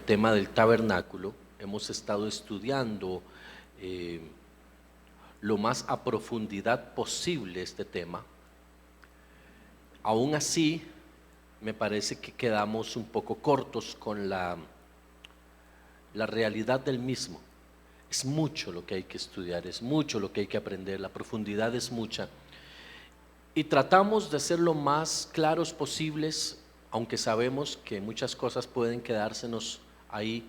tema del tabernáculo. Hemos estado estudiando eh, lo más a profundidad posible este tema. Aún así, me parece que quedamos un poco cortos con la realidad del mismo. Es mucho lo que hay que estudiar, es mucho lo que hay que aprender, la profundidad es mucha. Y tratamos de ser lo más claros posibles, aunque sabemos que muchas cosas pueden quedársenos ahí.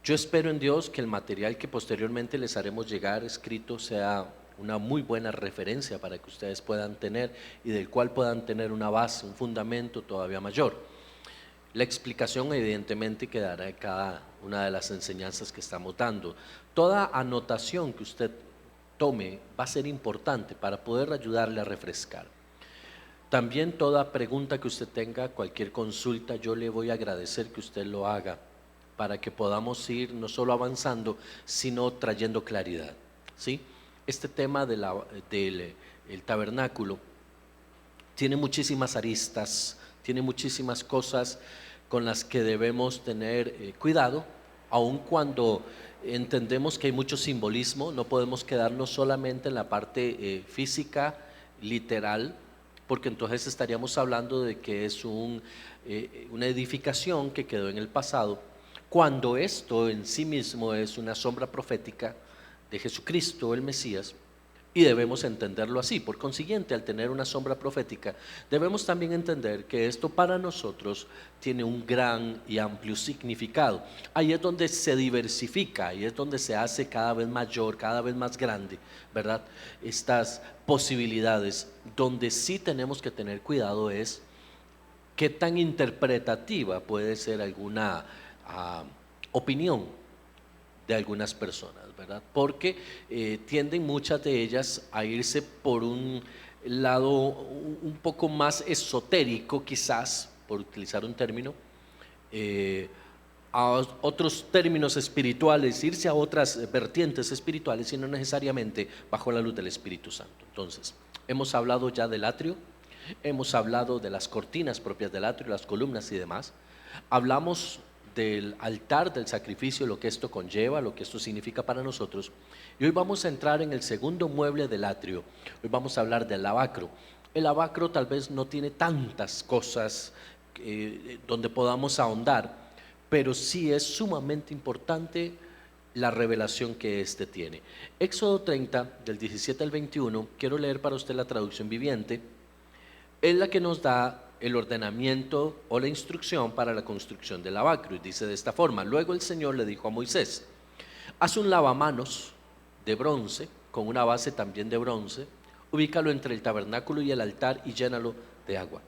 Yo espero en Dios que el material que posteriormente les haremos llegar escrito sea una muy buena referencia para que ustedes puedan tener y del cual puedan tener una base, un fundamento todavía mayor. La explicación evidentemente quedará en cada una de las enseñanzas que estamos dando. Toda anotación que usted tome va a ser importante para poder ayudarle a refrescar. También toda pregunta que usted tenga, cualquier consulta, yo le voy a agradecer que usted lo haga para que podamos ir no solo avanzando, sino trayendo claridad, ¿sí? Este tema del el tabernáculo tiene muchísimas aristas, tiene muchísimas cosas con las que debemos tener cuidado, aun cuando entendemos que hay mucho simbolismo. No podemos quedarnos solamente en la parte física, literal, porque entonces estaríamos hablando de que es una edificación que quedó en el pasado, cuando esto en sí mismo es una sombra profética de Jesucristo, el Mesías, y debemos entenderlo así. Por consiguiente, al tener una sombra profética, debemos también entender que esto para nosotros tiene un gran y amplio significado. Ahí es donde se diversifica, ahí es donde se hace cada vez mayor, cada vez más grande, ¿verdad? Estas posibilidades. Donde sí tenemos que tener cuidado es qué tan interpretativa puede ser alguna opinión de algunas personas, ¿verdad? Porque tienden muchas de ellas a irse por un lado un poco más esotérico, quizás, por utilizar un término, a otros términos espirituales, irse a otras vertientes espirituales y no necesariamente bajo la luz del Espíritu Santo. Entonces, hemos hablado ya del atrio, hemos hablado de las cortinas propias del atrio, las columnas y demás. Hablamos del altar, del sacrificio, lo que esto conlleva, lo que esto significa para nosotros. Y hoy vamos a entrar en el segundo mueble del atrio. Hoy vamos a hablar del lavacro. El lavacro tal vez no tiene tantas cosas donde podamos ahondar, pero sí es sumamente importante la revelación que éste tiene. Éxodo 30, del 17 al 21, quiero leer para usted la traducción viviente. Es la que nos da el ordenamiento o la instrucción para la construcción del lavacro, y dice de esta forma: luego el Señor le dijo a Moisés: haz un lavamanos de bronce con una base también de bronce, ubícalo entre el tabernáculo y el altar y llénalo de agua.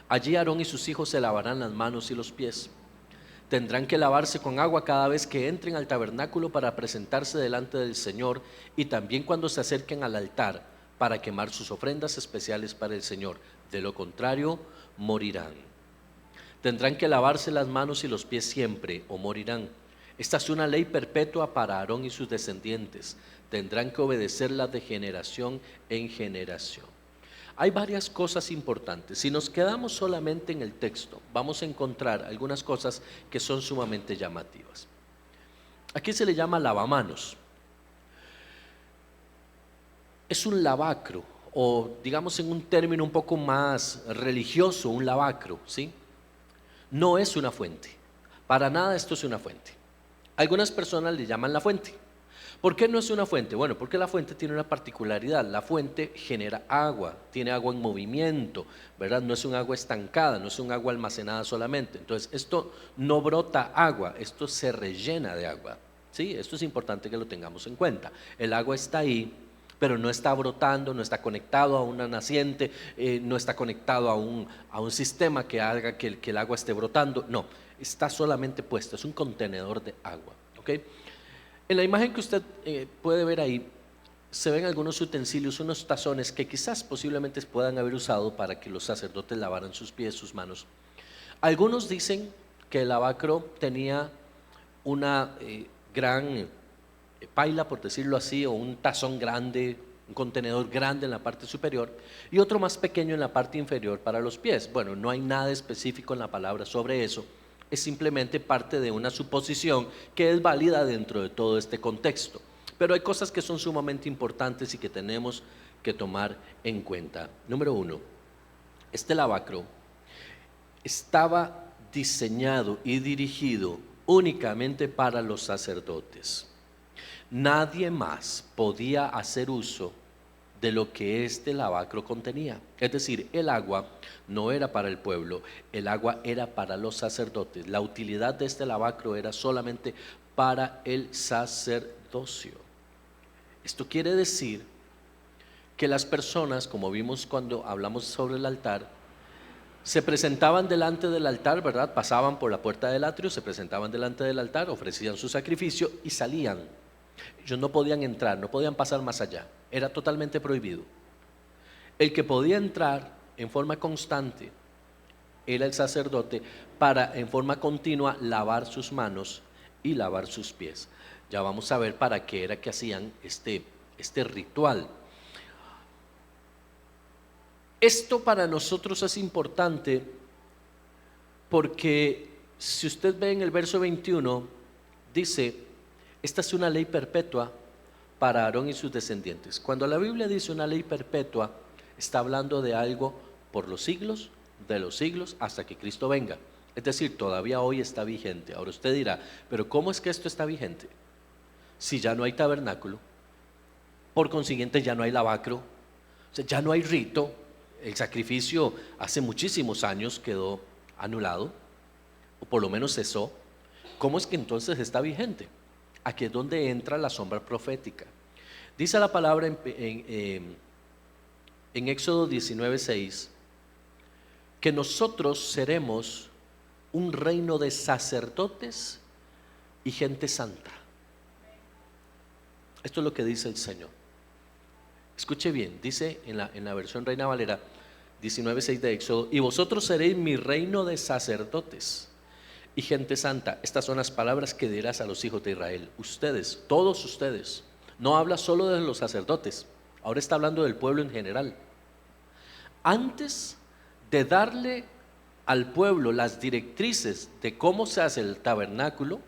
Allí Aarón y sus hijos se lavarán las manos y los pies. Tendrán que lavarse con agua cada vez que entren al tabernáculo para presentarse delante del Señor, y también cuando se acerquen al altar para quemar sus ofrendas especiales para el Señor. De lo contrario, morirán. Tendrán que lavarse las manos y los pies siempre, o morirán. Esta es una ley perpetua para Aarón y sus descendientes. Tendrán que obedecerla de generación en generación. Hay varias cosas importantes. Si nos quedamos solamente en el texto, vamos a encontrar algunas cosas que son sumamente llamativas. Aquí se le llama lavamanos. Es un lavacro, o digamos en un término un poco más religioso, un lavacro, ¿sí? No es una fuente. Para nada esto es una fuente. Algunas personas le llaman la fuente. ¿Por qué no es una fuente? Bueno, porque la fuente tiene una particularidad. La fuente genera agua, tiene agua en movimiento, ¿verdad? No es un agua estancada, no es un agua almacenada solamente. Entonces, esto no brota agua, esto se rellena de agua, ¿sí? Esto es importante que lo tengamos en cuenta. El agua está ahí, pero no está brotando, no está conectado a una naciente, no está conectado a un sistema que haga que el agua esté brotando. No, está solamente puesto, es un contenedor de agua, ¿ok? En la imagen que usted puede ver ahí, se ven algunos utensilios, unos tazones que quizás posiblemente puedan haber usado para que los sacerdotes lavaran sus pies, sus manos. Algunos dicen que el lavacro tenía una gran paila, por decirlo así, o un tazón grande, un contenedor grande en la parte superior y otro más pequeño en la parte inferior para los pies. Bueno, no hay nada específico en la palabra sobre eso, Es simplemente parte de una suposición que es válida dentro de todo este contexto. Pero hay cosas que son sumamente importantes y que tenemos que tomar en cuenta. Número uno, este lavacro estaba diseñado y dirigido únicamente para los sacerdotes. Nadie más podía hacer uso de lo que este lavacro contenía. Es decir, el agua no era para el pueblo, el agua era para los sacerdotes. La utilidad de este lavacro era solamente para el sacerdocio. Esto quiere decir que las personas, como vimos cuando hablamos sobre el altar, se presentaban delante del altar, ¿verdad? Pasaban por la puerta del atrio, se presentaban delante del altar, ofrecían su sacrificio y salían. Ellos no podían entrar, no podían pasar más allá, era totalmente prohibido. El que podía entrar en forma constante era el sacerdote para en forma continua lavar sus manos y lavar sus pies. Ya vamos a ver para qué era que hacían este ritual. Esto para nosotros es importante porque si usted ve en el verso 21, dice: esta es una ley perpetua para Aarón y sus descendientes. Cuando la Biblia dice una ley perpetua, está hablando de algo por los siglos de los siglos hasta que Cristo venga. Es decir, todavía hoy está vigente. Ahora usted dirá, pero ¿cómo es que esto está vigente? Si ya no hay tabernáculo, por consiguiente ya no hay lavacro, o sea, ya no hay rito. El sacrificio hace muchísimos años quedó anulado, o por lo menos cesó. ¿Cómo es que entonces está vigente? Aquí es donde entra la sombra profética. Dice la palabra en Éxodo 19:6 que nosotros seremos un reino de sacerdotes y gente santa. Esto es lo que dice el Señor. Escuche bien, dice en la versión Reina Valera 19:6 de Éxodo: y vosotros seréis mi reino de sacerdotes y gente santa. Estas son las palabras que dirás a los hijos de Israel. Ustedes, todos ustedes. No habla solo de los sacerdotes, ahora está hablando del pueblo en general. Antes de darle al pueblo las directrices de cómo se hace el tabernáculo,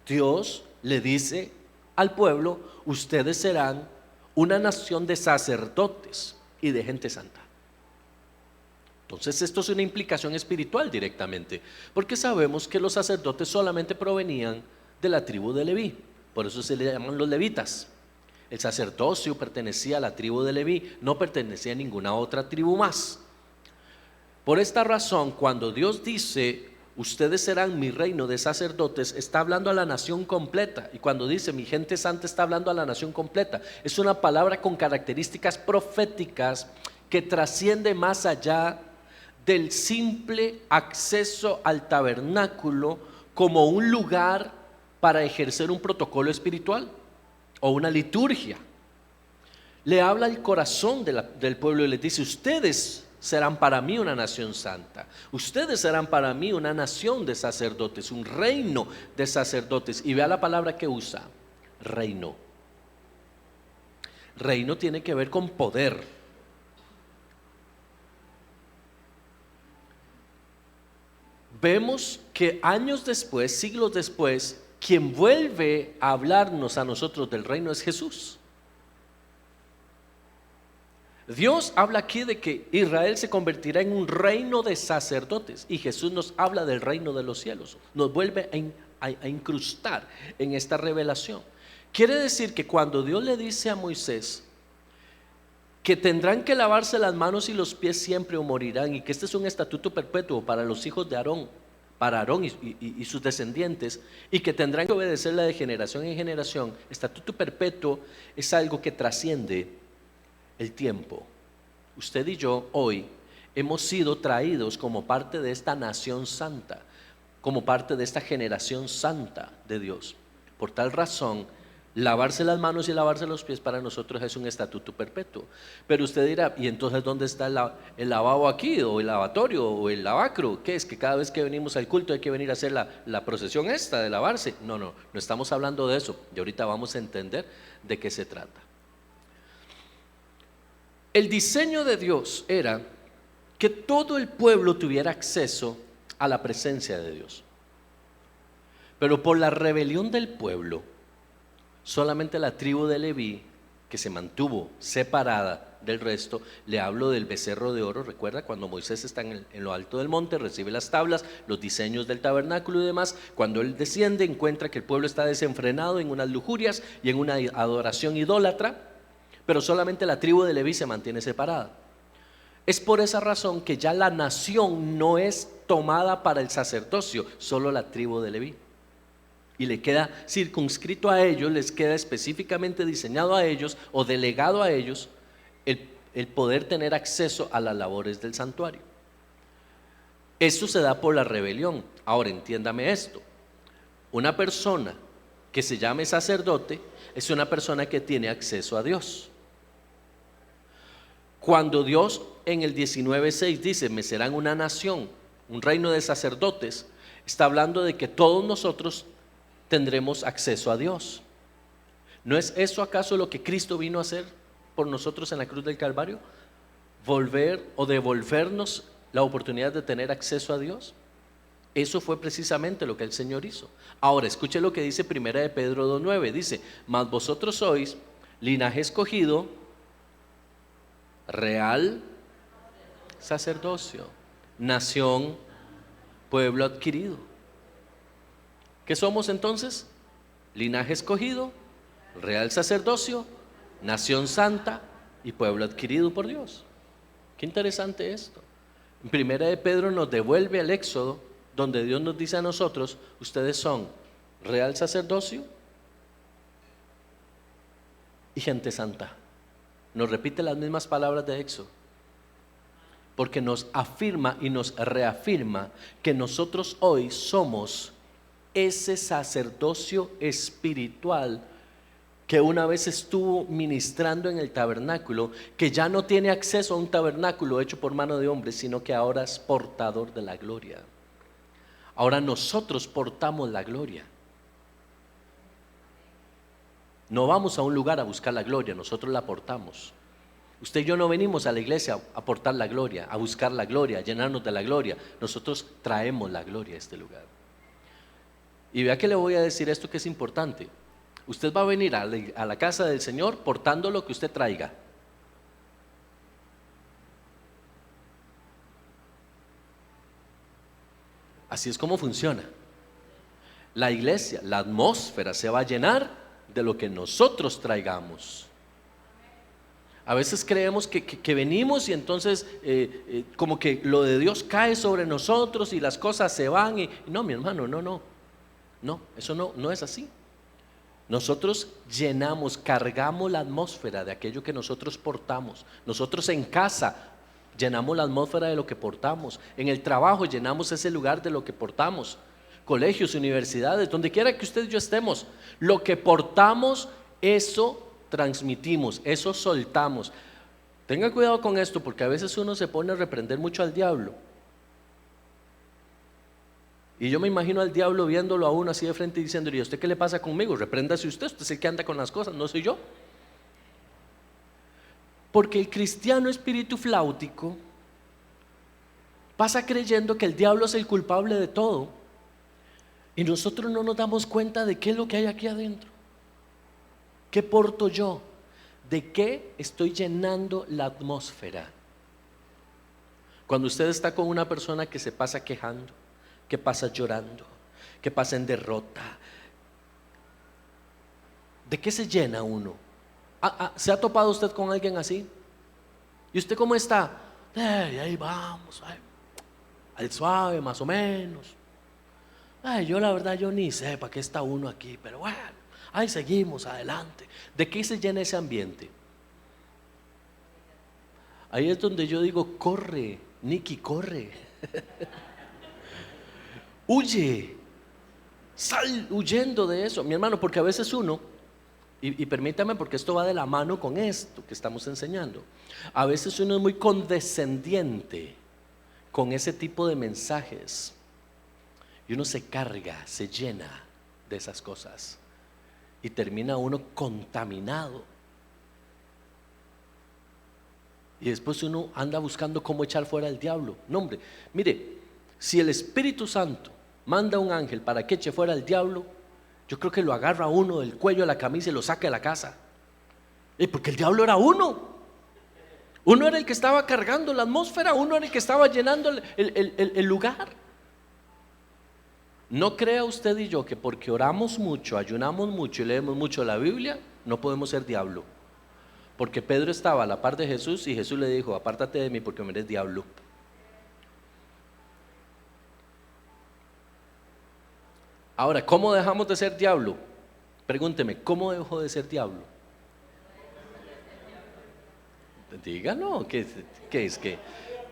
Dios le dice al pueblo: ustedes serán una nación de sacerdotes y de gente santa. Entonces esto es una implicación espiritual directamente, porque sabemos que los sacerdotes solamente provenían de la tribu de Leví, por eso se le llaman los levitas. El sacerdocio pertenecía a la tribu de Leví, no pertenecía a ninguna otra tribu más. Por esta razón, cuando Dios dice: ustedes serán mi reino de sacerdotes, está hablando a la nación completa. Y cuando dice mi gente santa, está hablando a la nación completa. Es una palabra con características proféticas que trasciende más allá del simple acceso al tabernáculo como un lugar para ejercer un protocolo espiritual o una liturgia. Le habla al corazón del pueblo y les dice: ustedes serán para mí una nación santa, ustedes serán para mí una nación de sacerdotes, un reino de sacerdotes. Y vea la palabra que usa: reino. Reino tiene que ver con poder. Vemos que años después, siglos después, quien vuelve a hablarnos a nosotros del reino es Jesús. Dios habla aquí de que Israel se convertirá en un reino de sacerdotes, y Jesús nos habla del reino de los cielos. Nos vuelve a incrustar en esta revelación. Quiere decir que cuando Dios le dice a Moisés que tendrán que lavarse las manos y los pies siempre o morirán, y que este es un estatuto perpetuo para los hijos de Aarón, para Aarón y sus descendientes, y que tendrán que obedecerla de generación en generación. Estatuto perpetuo es algo que trasciende el tiempo. Usted y yo hoy hemos sido traídos como parte de esta nación santa, como parte de esta generación santa de Dios. Por tal razón, lavarse las manos y lavarse los pies para nosotros es un estatuto perpetuo. Pero usted dirá: ¿y entonces dónde está el lavabo aquí, o el lavatorio, o el lavacro? ¿Qué es? ¿Que cada vez que venimos al culto hay que venir a hacer la procesión esta de lavarse? No estamos hablando de eso. Y ahorita vamos a entender de qué se trata. El diseño de Dios era que todo el pueblo tuviera acceso a la presencia de Dios. Pero por la rebelión del pueblo, solamente la tribu de Leví, que se mantuvo separada del resto, le hablo del becerro de oro. Recuerda cuando Moisés está en lo alto del monte, recibe las tablas, los diseños del tabernáculo y demás. Cuando él desciende, encuentra que el pueblo está desenfrenado en unas lujurias y en una adoración idólatra, pero solamente la tribu de Leví se mantiene separada. Es por esa razón que ya la nación no es tomada para el sacerdocio, solo la tribu de Leví. Y le queda circunscrito a ellos, les queda específicamente diseñado a ellos o delegado a ellos el poder tener acceso a las labores del santuario. Esto se da por la rebelión. Ahora entiéndame esto: una persona que se llame sacerdote es una persona que tiene acceso a Dios. Cuando Dios en el 19:6 dice: me serán una nación, un reino de sacerdotes, está hablando de que todos nosotros tendremos acceso a Dios. ¿No es eso acaso lo que Cristo vino a hacer por nosotros en la cruz del Calvario? Volver o devolvernos la oportunidad de tener acceso a Dios. Eso fue precisamente lo que el Señor hizo. Ahora escuche lo que dice Primera de Pedro 2:9. Dice: mas vosotros sois linaje escogido, real sacerdocio, nación, pueblo adquirido. ¿Qué somos entonces? Linaje escogido, real sacerdocio, nación santa y pueblo adquirido por Dios. Qué interesante esto. En Primera de Pedro nos devuelve al Éxodo, donde Dios nos dice a nosotros: ustedes son real sacerdocio y gente santa. Nos repite las mismas palabras de Éxodo, porque nos afirma y nos reafirma que nosotros hoy somos ese sacerdocio espiritual que una vez estuvo ministrando en el tabernáculo, que ya no tiene acceso a un tabernáculo hecho por mano de hombres, sino que ahora es portador de la gloria. Ahora nosotros portamos la gloria. No vamos a un lugar a buscar la gloria, nosotros la portamos. Usted y yo no venimos a la iglesia a portar la gloria, a buscar la gloria, a llenarnos de la gloria. Nosotros traemos la gloria a este lugar. Y vea que le voy a decir esto que es importante. Usted va a venir a la casa del Señor portando lo que usted traiga. Así es como funciona. La iglesia, la atmósfera se va a llenar de lo que nosotros traigamos. A veces creemos que venimos y entonces como que lo de Dios cae sobre nosotros y las cosas se van y no, mi hermano, no, eso no es así. Nosotros llenamos, cargamos la atmósfera de aquello que nosotros portamos. Nosotros en casa llenamos la atmósfera de lo que portamos. En el trabajo llenamos ese lugar de lo que portamos. Colegios, universidades, donde quiera que usted y yo estemos, lo que portamos, eso transmitimos, eso soltamos. Tenga cuidado con esto, porque a veces uno se pone a reprender mucho al diablo. Y yo me imagino al diablo viéndolo a uno así de frente y diciéndole: ¿y a usted qué le pasa conmigo? Repréndase usted es el que anda con las cosas, no soy yo. Porque el cristiano espíritu flautico pasa creyendo que el diablo es el culpable de todo, y nosotros no nos damos cuenta de qué es lo que hay aquí adentro. ¿Qué porto yo? ¿De qué estoy llenando la atmósfera? Cuando usted está con una persona que se pasa quejando, que pasa llorando, que pasa en derrota, ¿de qué se llena uno? ¿Se ha topado usted con alguien así? ¿Y usted cómo está? Ahí vamos, al suave más o menos. Yo la verdad yo ni sé para qué está uno aquí, pero bueno, ahí seguimos adelante. ¿De qué se llena ese ambiente? Ahí es donde yo digo: corre, Nicky, corre. Huye, sal huyendo de eso, mi hermano, porque a veces uno, y permítame, porque esto va de la mano con esto que estamos enseñando, a veces uno es muy condescendiente con ese tipo de mensajes y uno se carga, se llena de esas cosas y termina uno contaminado, y después uno anda buscando cómo echar fuera al diablo. No, hombre, mire, si el Espíritu Santo manda un ángel para que eche fuera al diablo, yo creo que lo agarra uno del cuello de la camisa y lo saca de la casa. Porque el diablo era uno. Uno era el que estaba cargando la atmósfera, uno era el que estaba llenando el lugar. No crea usted y yo que porque oramos mucho, ayunamos mucho y leemos mucho la Biblia, no podemos ser diablo. Porque Pedro estaba a la par de Jesús y Jesús le dijo: apártate de mí porque me eres diablo. Ahora, ¿cómo dejamos de ser diablo? Pregúnteme, ¿cómo dejo de ser diablo? Dígalo, ¿qué es que?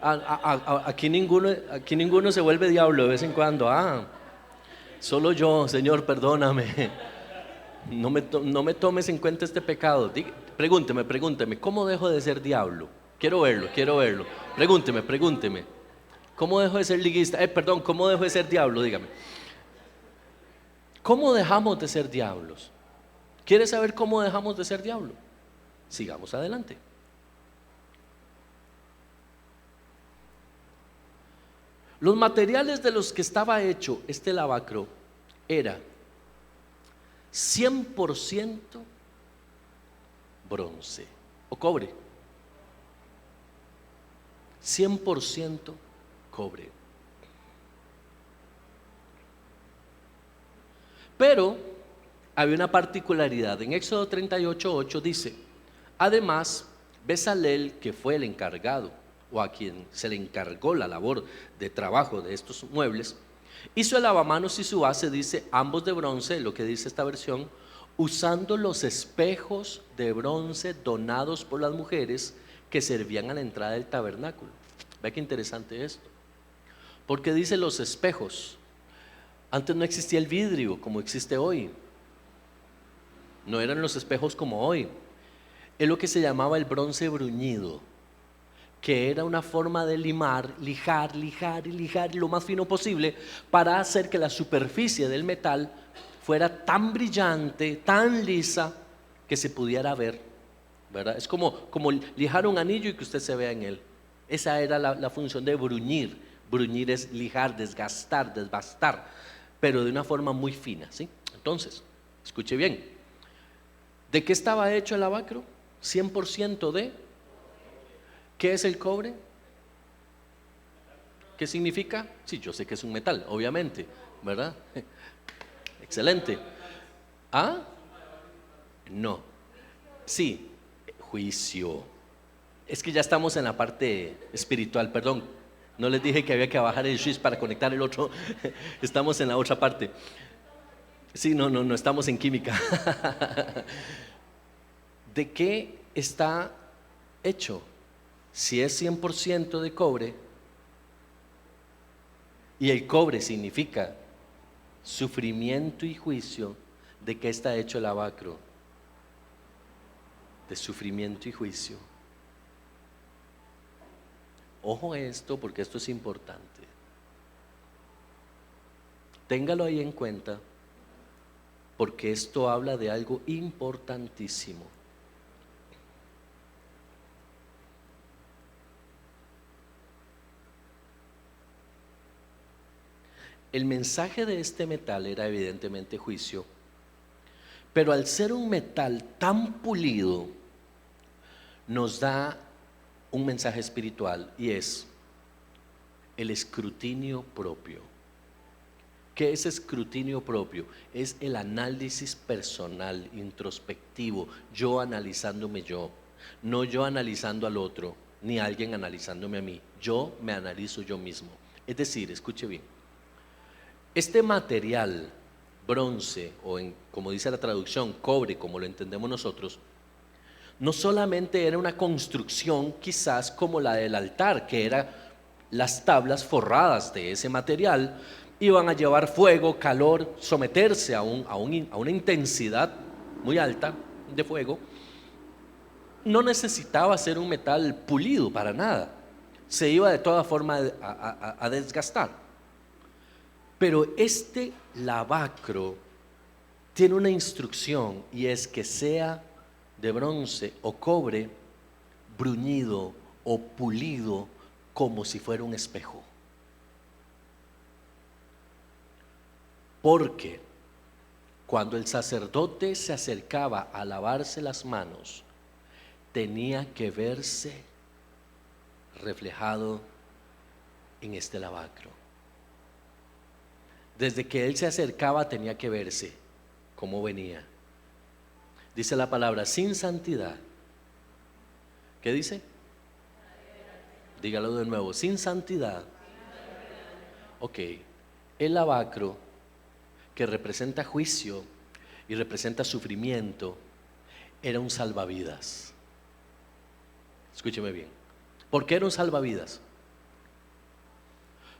Aquí ninguno se vuelve diablo de vez en cuando. Solo yo, Señor, perdóname. No me tomes en cuenta este pecado. Pregúnteme, ¿cómo dejo de ser diablo? Quiero verlo. Pregúnteme. ¿Cómo dejo de ser liguista? ¿Cómo dejo de ser diablo? Dígame. ¿Cómo dejamos de ser diablos? ¿Quieres saber cómo dejamos de ser diablo? Sigamos adelante. Los materiales de los que estaba hecho este lavacro era 100% bronce o cobre. 100% cobre. Pero había una particularidad. En Éxodo 38:8 dice: además, Bezalel, que fue el encargado, o a quien se le encargó la labor de trabajo de estos muebles, hizo el lavamanos y su base, dice, ambos de bronce, lo que dice esta versión, usando los espejos de bronce donados por las mujeres que servían a la entrada del tabernáculo. Ve qué interesante esto, porque dice los espejos. Antes no existía el vidrio como existe hoy, no eran los espejos como hoy. Es lo que se llamaba el bronce bruñido, que era una forma de lijar lo más fino posible para hacer que la superficie del metal fuera tan brillante, tan lisa, que se pudiera ver, ¿verdad? Es como lijar un anillo y que usted se vea en él. Esa era la función de bruñir. Bruñir es lijar, desgastar, desbastar, pero de una forma muy fina, ¿sí? Entonces, escuche bien. ¿De qué estaba hecho el lavacro? 100% de... ¿Qué es el cobre? ¿Qué significa? Sí, yo sé que es un metal, obviamente, ¿verdad? Excelente. No. Sí, juicio. Es que ya estamos en la parte espiritual, perdón. No les dije que había que bajar el switch para conectar el otro. Estamos en la otra parte. Sí, no estamos en química. ¿De qué está hecho? Si es 100% de cobre, y el cobre significa sufrimiento y juicio, ¿de qué está hecho el lavacro? De sufrimiento y juicio. Ojo a esto, porque esto es importante. Téngalo ahí en cuenta, porque esto habla de algo importantísimo. El mensaje de este metal era evidentemente juicio, pero al ser un metal tan pulido, nos da un mensaje espiritual, y es el escrutinio propio. ¿Qué es escrutinio propio? Es el análisis personal, introspectivo, yo analizándome yo, no yo analizando al otro, ni alguien analizándome a mí, yo me analizo yo mismo. Es decir, escuche bien, este material, bronce, o como dice la traducción, cobre, como lo entendemos nosotros, no solamente era una construcción quizás como la del altar, que eran las tablas forradas de ese material, iban a llevar fuego, calor, someterse a una intensidad muy alta de fuego. No necesitaba ser un metal pulido para nada, se iba de toda forma a desgastar. Pero este lavacro tiene una instrucción, y es que sea de bronce o cobre, bruñido o pulido como si fuera un espejo. Porque cuando el sacerdote se acercaba a lavarse las manos, tenía que verse reflejado en este lavacro. Desde que él se acercaba tenía que verse cómo venía. Dice la palabra, sin santidad. ¿Qué dice? Dígalo de nuevo, sin santidad. Ok, el lavacro, que representa juicio y representa sufrimiento, era un salvavidas. Escúcheme bien. ¿Por qué era un salvavidas?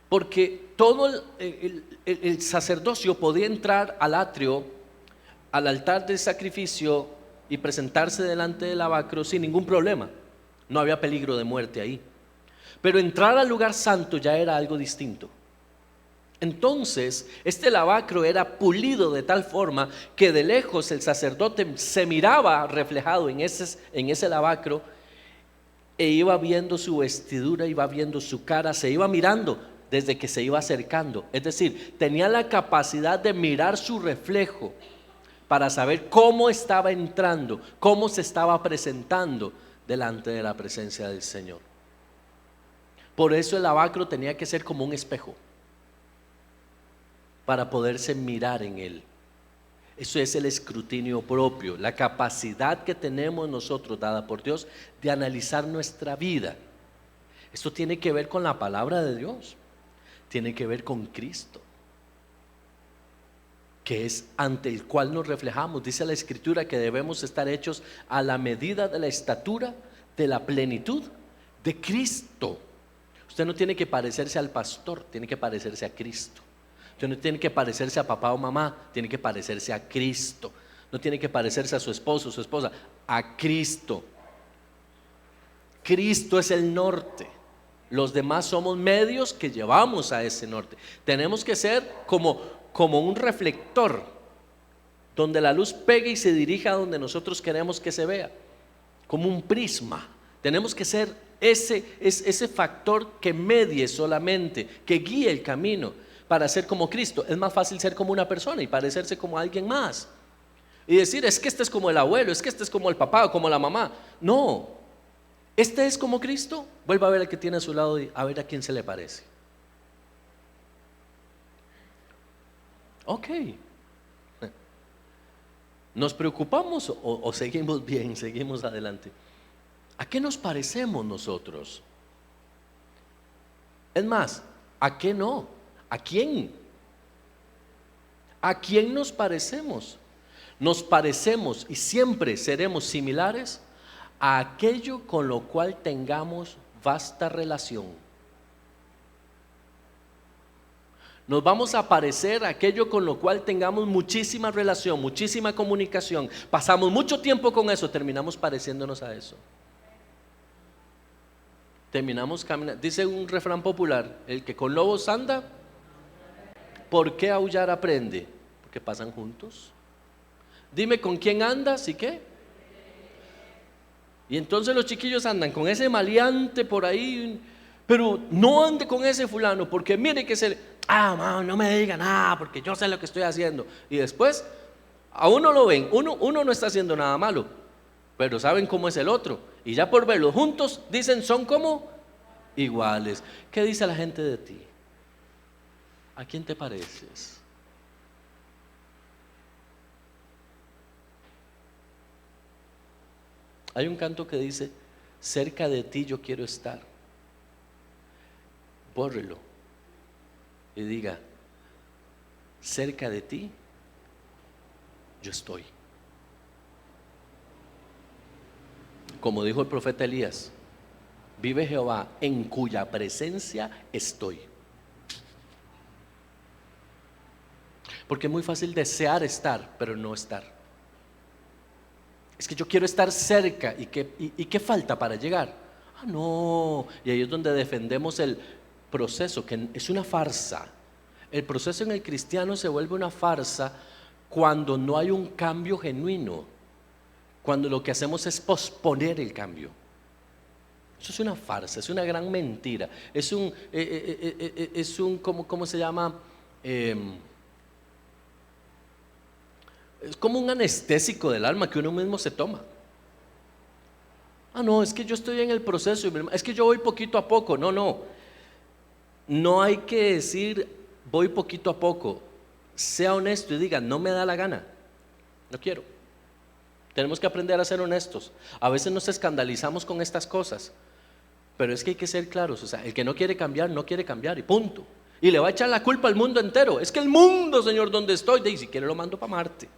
Porque todo el sacerdocio podía entrar al atrio, al altar de sacrificio y presentarse delante del lavacro sin ningún problema. No había peligro de muerte ahí. Pero entrar al lugar santo ya era algo distinto. Entonces, este lavacro era pulido de tal forma que de lejos el sacerdote se miraba reflejado en ese lavacro e iba viendo su vestidura, iba viendo su cara, se iba mirando desde que se iba acercando. Es decir, tenía la capacidad de mirar su reflejo para saber cómo estaba entrando, cómo se estaba presentando delante de la presencia del Señor. Por eso el lavacro tenía que ser como un espejo, para poderse mirar en él. Eso es el escrutinio propio, la capacidad que tenemos nosotros, dada por Dios, de analizar nuestra vida. Esto tiene que ver con la palabra de Dios, tiene que ver con Cristo, que es ante el cual nos reflejamos. Dice la Escritura que debemos estar hechos a la medida de la estatura de la plenitud de Cristo. Usted no tiene que parecerse al pastor, tiene que parecerse a Cristo. Usted no tiene que parecerse a papá o mamá, tiene que parecerse a Cristo. No tiene que parecerse a su esposo o su esposa, a Cristo. Cristo es el norte. Los demás somos medios que llevamos a ese norte. Tenemos que ser como un reflector, donde la luz pegue y se dirija a donde nosotros queremos que se vea, como un prisma. Tenemos que ser ese factor que medie solamente, que guíe el camino para ser como Cristo. Es más fácil ser como una persona y parecerse como alguien más y decir, es que este es como el abuelo, es que este es como el papá o como la mamá. No, este es como Cristo. Vuelva a ver al que tiene a su lado y a ver a quién se le parece. Ok, ¿nos preocupamos o seguimos bien, seguimos adelante? ¿A qué nos parecemos nosotros? Es más, ¿a qué no? ¿A quién? ¿A quién nos parecemos? Nos parecemos y siempre seremos similares a aquello con lo cual tengamos vasta relación. Nos vamos a parecer a aquello con lo cual tengamos muchísima relación, muchísima comunicación. Pasamos mucho tiempo con eso, terminamos pareciéndonos a eso. Terminamos caminando. Dice un refrán popular, el que con lobos anda, ¿por qué aullar aprende? Porque pasan juntos. Dime con quién andas y qué. Y entonces los chiquillos andan con ese maleante por ahí, pero no ande con ese fulano, porque mire que no me diga nada, porque yo sé lo que estoy haciendo. Y después a uno lo ven, uno no está haciendo nada malo, pero saben cómo es el otro. Y ya por verlos juntos dicen son como iguales. ¿Qué dice la gente de ti? ¿A quién te pareces? Hay un canto que dice, cerca de ti yo quiero estar. Bórrelo y diga, cerca de ti yo estoy. Como dijo el profeta Elías, vive Jehová en cuya presencia estoy. Porque es muy fácil desear estar, pero no estar. Es que yo quiero estar cerca. ¿Y qué falta para llegar? No. Y ahí es donde defendemos el proceso, que es una farsa. El proceso en el cristiano se vuelve una farsa cuando no hay un cambio genuino, cuando lo que hacemos es posponer el cambio. Eso es una farsa, es una gran mentira. Es un ¿cómo se llama? Es como un anestésico del alma que uno mismo se toma. Ah, no, es que yo estoy en el proceso, es que yo voy poquito a poco. No, no. No hay que decir voy poquito a poco. Sea honesto y diga, no me da la gana, no quiero. Tenemos que aprender a ser honestos. A veces nos escandalizamos con estas cosas, pero es que hay que ser claros. O sea, el que no quiere cambiar, no quiere cambiar y punto. Y le va a echar la culpa al mundo entero. Es que el mundo, Señor, donde estoy, y si quiere lo mando para Marte.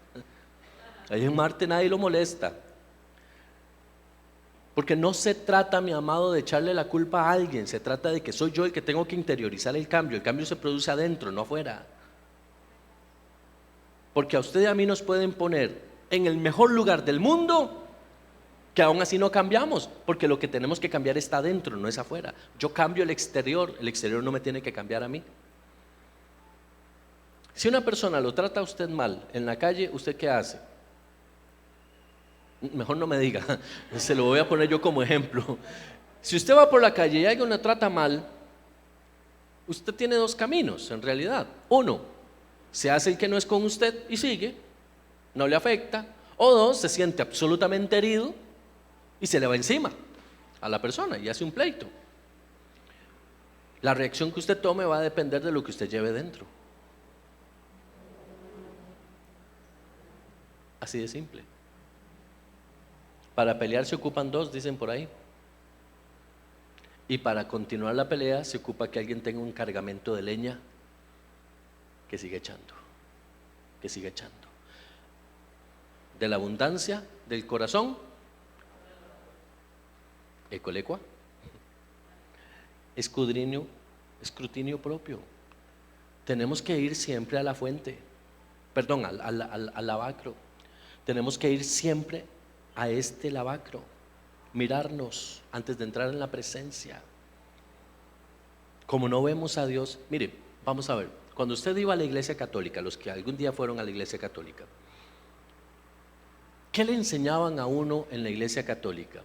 Ahí en Marte nadie lo molesta. Porque no se trata, mi amado, de echarle la culpa a alguien. Se trata de que soy yo el que tengo que interiorizar el cambio. El cambio se produce adentro, no afuera. Porque a usted y a mí nos pueden poner en el mejor lugar del mundo, que aún así no cambiamos, porque lo que tenemos que cambiar está adentro, no es afuera. Yo cambio el exterior no me tiene que cambiar a mí. Si una persona lo trata a usted mal en la calle, ¿usted qué hace? Mejor no me diga, se lo voy a poner yo como ejemplo. Si usted va por la calle y alguien lo trata mal, usted tiene dos caminos en realidad. Uno, se hace el que no es con usted y sigue, no le afecta. O dos, se siente absolutamente herido y se le va encima a la persona y hace un pleito. La reacción que usted tome va a depender de lo que usted lleve dentro. Así de simple. Para pelear se ocupan dos, dicen por ahí. Y para continuar la pelea se ocupa que alguien tenga un cargamento de leña que siga echando, que siga echando. De la abundancia del corazón, ecolecua, escrutinio propio. Tenemos que ir siempre a la fuente, perdón, al lavacro. Tenemos que ir siempre a este lavacro, mirarnos antes de entrar en la presencia. Como no vemos a Dios, mire, vamos a ver, cuando usted iba a la iglesia católica, los que algún día fueron a la iglesia católica, ¿qué le enseñaban a uno en la iglesia católica?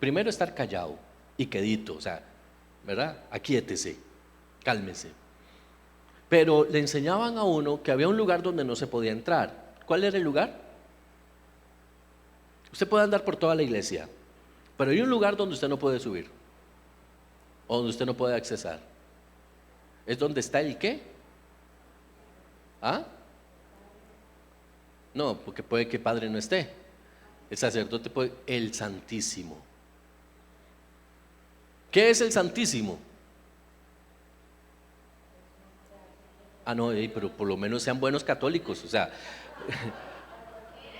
Primero estar callado y quedito, o sea, ¿verdad? Aquíétese, cálmese. Pero le enseñaban a uno que había un lugar donde no se podía entrar. ¿Cuál era el lugar? Usted puede andar por toda la iglesia, pero hay un lugar donde usted no puede subir, o donde usted no puede accesar. ¿Es donde está el qué? ¿Ah? No, porque puede que el padre no esté. El sacerdote puede, el Santísimo. ¿Qué es el Santísimo? Ah, no, pero por lo menos sean buenos católicos, o sea,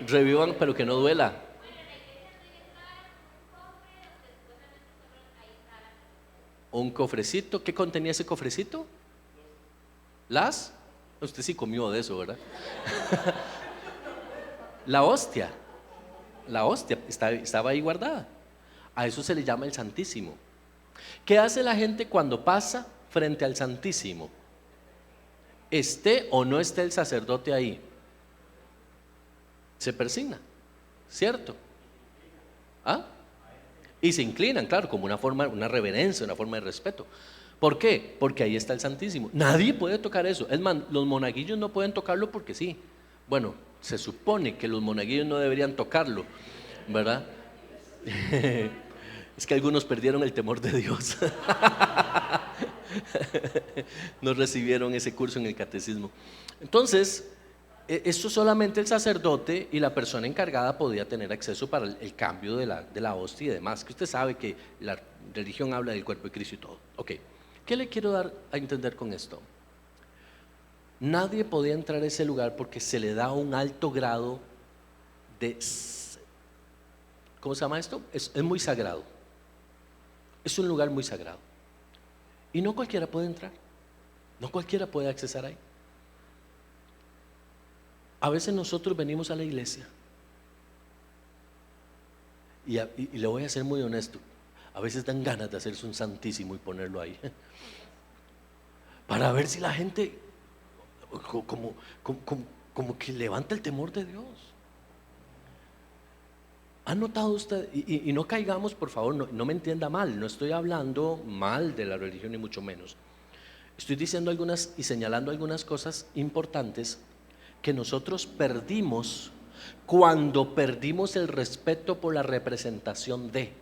revivan, pero que no duela. Un cofrecito, ¿qué contenía ese cofrecito? Usted sí comió de eso, ¿verdad? La hostia estaba ahí guardada. A eso se le llama el Santísimo. ¿Qué hace la gente cuando pasa frente al Santísimo? Esté o no esté el sacerdote ahí, se persigna, ¿cierto? ¿Ah? Y se inclinan, claro, como una forma, una reverencia, una forma de respeto. ¿Por qué? Porque ahí está el Santísimo. Nadie puede tocar eso. Es más, los monaguillos no pueden tocarlo porque sí. Bueno, se supone que los monaguillos no deberían tocarlo, ¿verdad? Es que algunos perdieron el temor de Dios. No recibieron ese curso en el catecismo. Entonces, esto solamente el sacerdote y la persona encargada podía tener acceso para el cambio de la hostia y demás, que usted sabe que la religión habla del cuerpo de Cristo y todo. Ok, ¿qué le quiero dar a entender con esto? Nadie podía entrar a ese lugar porque se le da un alto grado de, ¿cómo se llama esto? Es muy sagrado. Es un lugar muy sagrado. Y no cualquiera puede entrar, no cualquiera puede accesar ahí. A veces nosotros venimos a la iglesia y le voy a ser muy honesto, a veces dan ganas de hacerse un santísimo y ponerlo ahí para ver si la gente como que levanta el temor de Dios. ¿Ha notado usted? Y no caigamos, por favor, no me entienda mal, no estoy hablando mal de la religión ni mucho menos. Estoy diciendo algunas y señalando algunas cosas importantes que nosotros perdimos cuando perdimos el respeto por la representación de.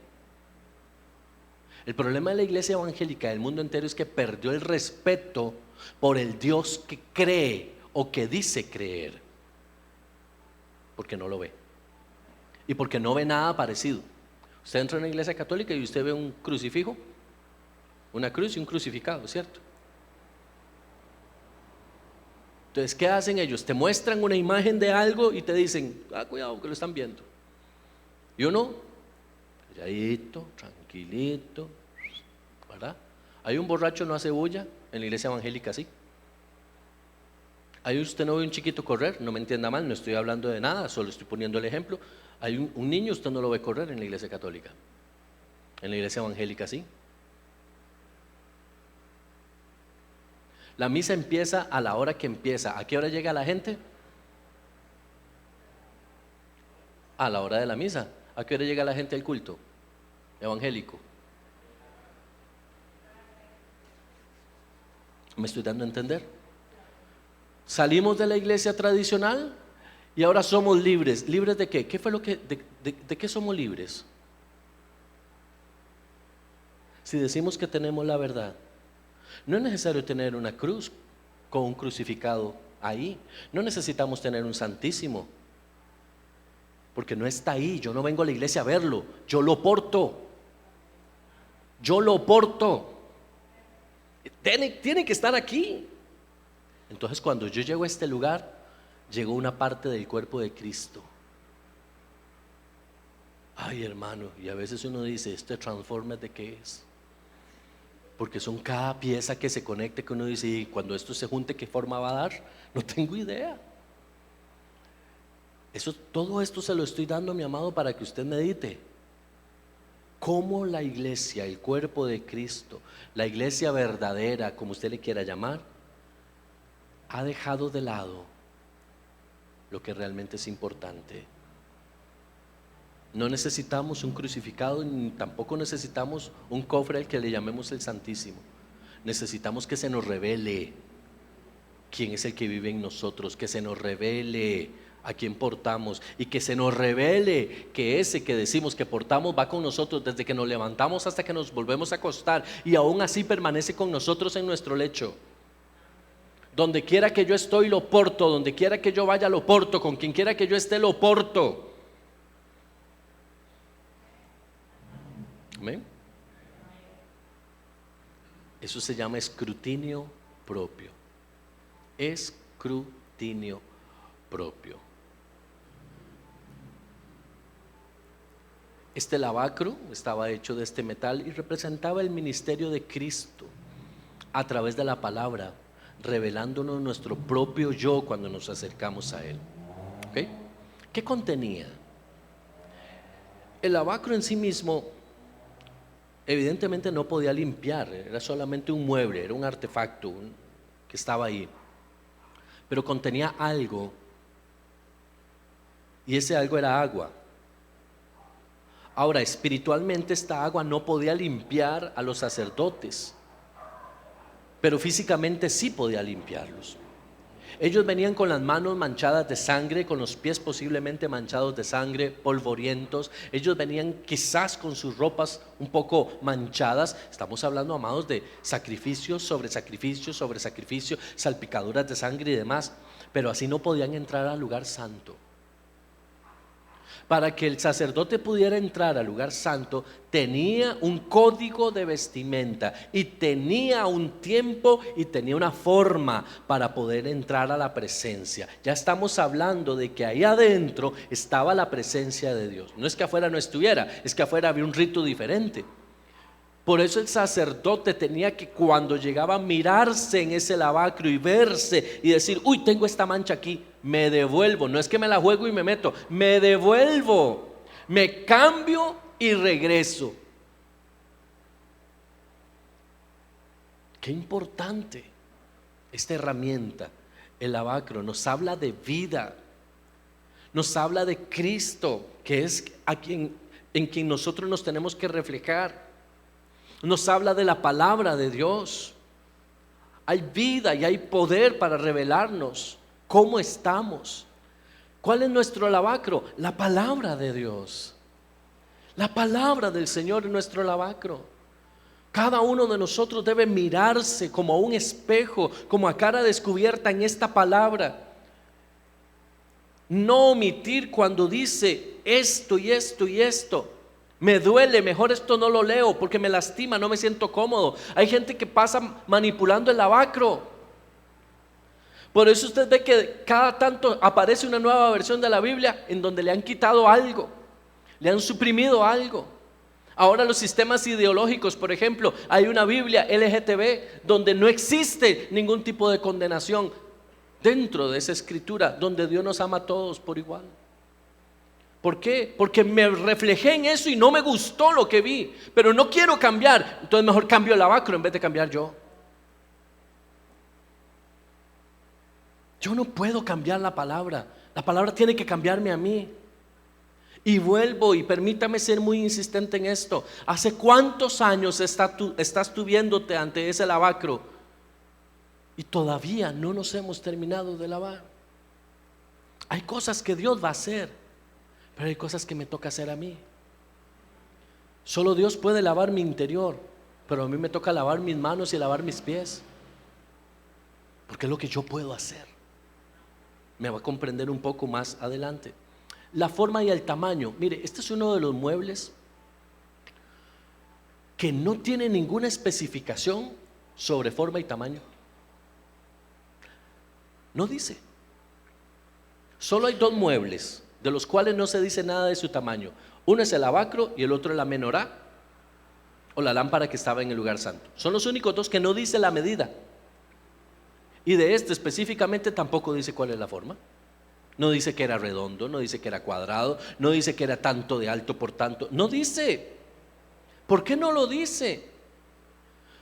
El problema de la iglesia evangélica del mundo entero es que perdió el respeto por el Dios que cree o que dice creer, porque no lo ve y porque no ve nada parecido. Usted entra en una iglesia católica y usted ve un crucifijo, una cruz y un crucificado, ¿cierto? Entonces, ¿qué hacen ellos? Te muestran una imagen de algo y te dicen, cuidado que lo están viendo. Y uno, calladito, tranquilito, ¿verdad? Hay un borracho no hace bulla, en la iglesia evangélica sí. Ahí usted no ve un chiquito correr, no me entienda mal, no estoy hablando de nada, solo estoy poniendo el ejemplo. Hay un niño, usted no lo ve correr en la iglesia católica. En la iglesia evangélica sí. La misa empieza a la hora que empieza. ¿A qué hora llega la gente? A la hora de la misa. ¿A qué hora llega la gente al culto evangélico? ¿Me estoy dando a entender? Salimos de la iglesia tradicional y ahora somos libres. ¿Libres de qué? ¿Qué fue lo que, de qué somos libres? Si decimos que tenemos la verdad, no es necesario tener una cruz con un crucificado ahí. No necesitamos tener un santísimo, porque no está ahí. Yo no vengo a la iglesia a verlo, yo lo porto. Yo lo porto. Tiene que estar aquí. Entonces, cuando yo llego a este lugar, llegó una parte del cuerpo de Cristo. Ay, hermano, y a veces uno dice, ¿este Transformer de qué es? Porque son cada pieza que se conecte, que uno dice, y cuando esto se junte, ¿qué forma va a dar? No tengo idea. Todo esto se lo estoy dando, mi amado, para que usted medite. Cómo la iglesia, el cuerpo de Cristo, la iglesia verdadera, como usted le quiera llamar, ha dejado de lado lo que realmente es importante. No necesitamos un crucificado, ni tampoco necesitamos un cofre al que le llamemos el Santísimo. Necesitamos que se nos revele quién es el que vive en nosotros, que se nos revele a quién portamos y que se nos revele que ese que decimos que portamos va con nosotros desde que nos levantamos hasta que nos volvemos a acostar, y aún así permanece con nosotros en nuestro lecho. Donde quiera que yo estoy lo porto, donde quiera que yo vaya lo porto, con quien quiera que yo esté lo porto. ¿Amén? Eso se llama escrutinio propio. Escrutinio propio. Este lavacro estaba hecho de este metal y representaba el ministerio de Cristo a través de la palabra, revelándonos nuestro propio yo cuando nos acercamos a Él. ¿Okay? ¿Qué contenía? El lavacro en sí mismo evidentemente no podía limpiar, era solamente un mueble, era un artefacto que estaba ahí, pero contenía algo, y ese algo era agua. Ahora, espiritualmente esta agua no podía limpiar a los sacerdotes, pero físicamente sí podía limpiarlos. Ellos venían con las manos manchadas de sangre, con los pies posiblemente manchados de sangre, polvorientos. Ellos venían quizás con sus ropas un poco manchadas. Estamos hablando, amados, de sacrificios sobre sacrificios sobre sacrificios, salpicaduras de sangre y demás. Pero así no podían entrar al lugar santo. Para que el sacerdote pudiera entrar al lugar santo, tenía un código de vestimenta y tenía un tiempo y tenía una forma para poder entrar a la presencia. Ya estamos hablando de que ahí adentro estaba la presencia de Dios. No es que afuera no estuviera, es que afuera había un rito diferente. Por eso el sacerdote tenía que, cuando llegaba, mirarse en ese lavacro y verse y decir, uy, tengo esta mancha aquí, me devuelvo. No es que me la juego y me meto, me devuelvo, me cambio y regreso. Qué importante esta herramienta. El lavacro nos habla de vida, nos habla de Cristo, que es en quien nosotros nos tenemos que reflejar. Nos habla de la palabra de Dios. Hay vida y hay poder para revelarnos. ¿Cómo estamos? ¿Cuál es nuestro lavacro? La palabra de Dios. La palabra del Señor es nuestro lavacro. Cada uno de nosotros debe mirarse como un espejo, como a cara descubierta en esta palabra. No omitir cuando dice esto y esto y esto. Me duele, mejor esto no lo leo porque me lastima, no me siento cómodo. Hay gente que pasa manipulando el lavacro. Por eso usted ve que cada tanto aparece una nueva versión de la Biblia en donde le han quitado algo, le han suprimido algo. Ahora los sistemas ideológicos, por ejemplo, hay una Biblia LGTB donde no existe ningún tipo de condenación dentro de esa escritura, donde Dios nos ama a todos por igual. ¿Por qué? Porque me reflejé en eso y no me gustó lo que vi, pero no quiero cambiar, entonces mejor cambio el lavacro en vez de cambiar yo. Yo no puedo cambiar la palabra tiene que cambiarme a mí. Y vuelvo, y permítame ser muy insistente en esto. ¿Hace cuántos años estás tú viéndote ante ese lavacro y todavía no nos hemos terminado de lavar? Hay cosas que Dios va a hacer, pero hay cosas que me toca hacer a mí. Solo Dios puede lavar mi interior, pero a mí me toca lavar mis manos y lavar mis pies, porque es lo que yo puedo hacer. Me va a comprender un poco más adelante. La forma y el tamaño. Mire, este es uno de los muebles que no tiene ninguna especificación sobre forma y tamaño. No dice. Solo hay dos muebles de los cuales no se dice nada de su tamaño. Uno es el lavacro y el otro es la menorá o la lámpara que estaba en el lugar santo. Son los únicos dos que no dice la medida. Y de este específicamente tampoco dice cuál es la forma. No dice que era redondo, no dice que era cuadrado, no dice que era tanto de alto por tanto. No dice. ¿Por qué no lo dice?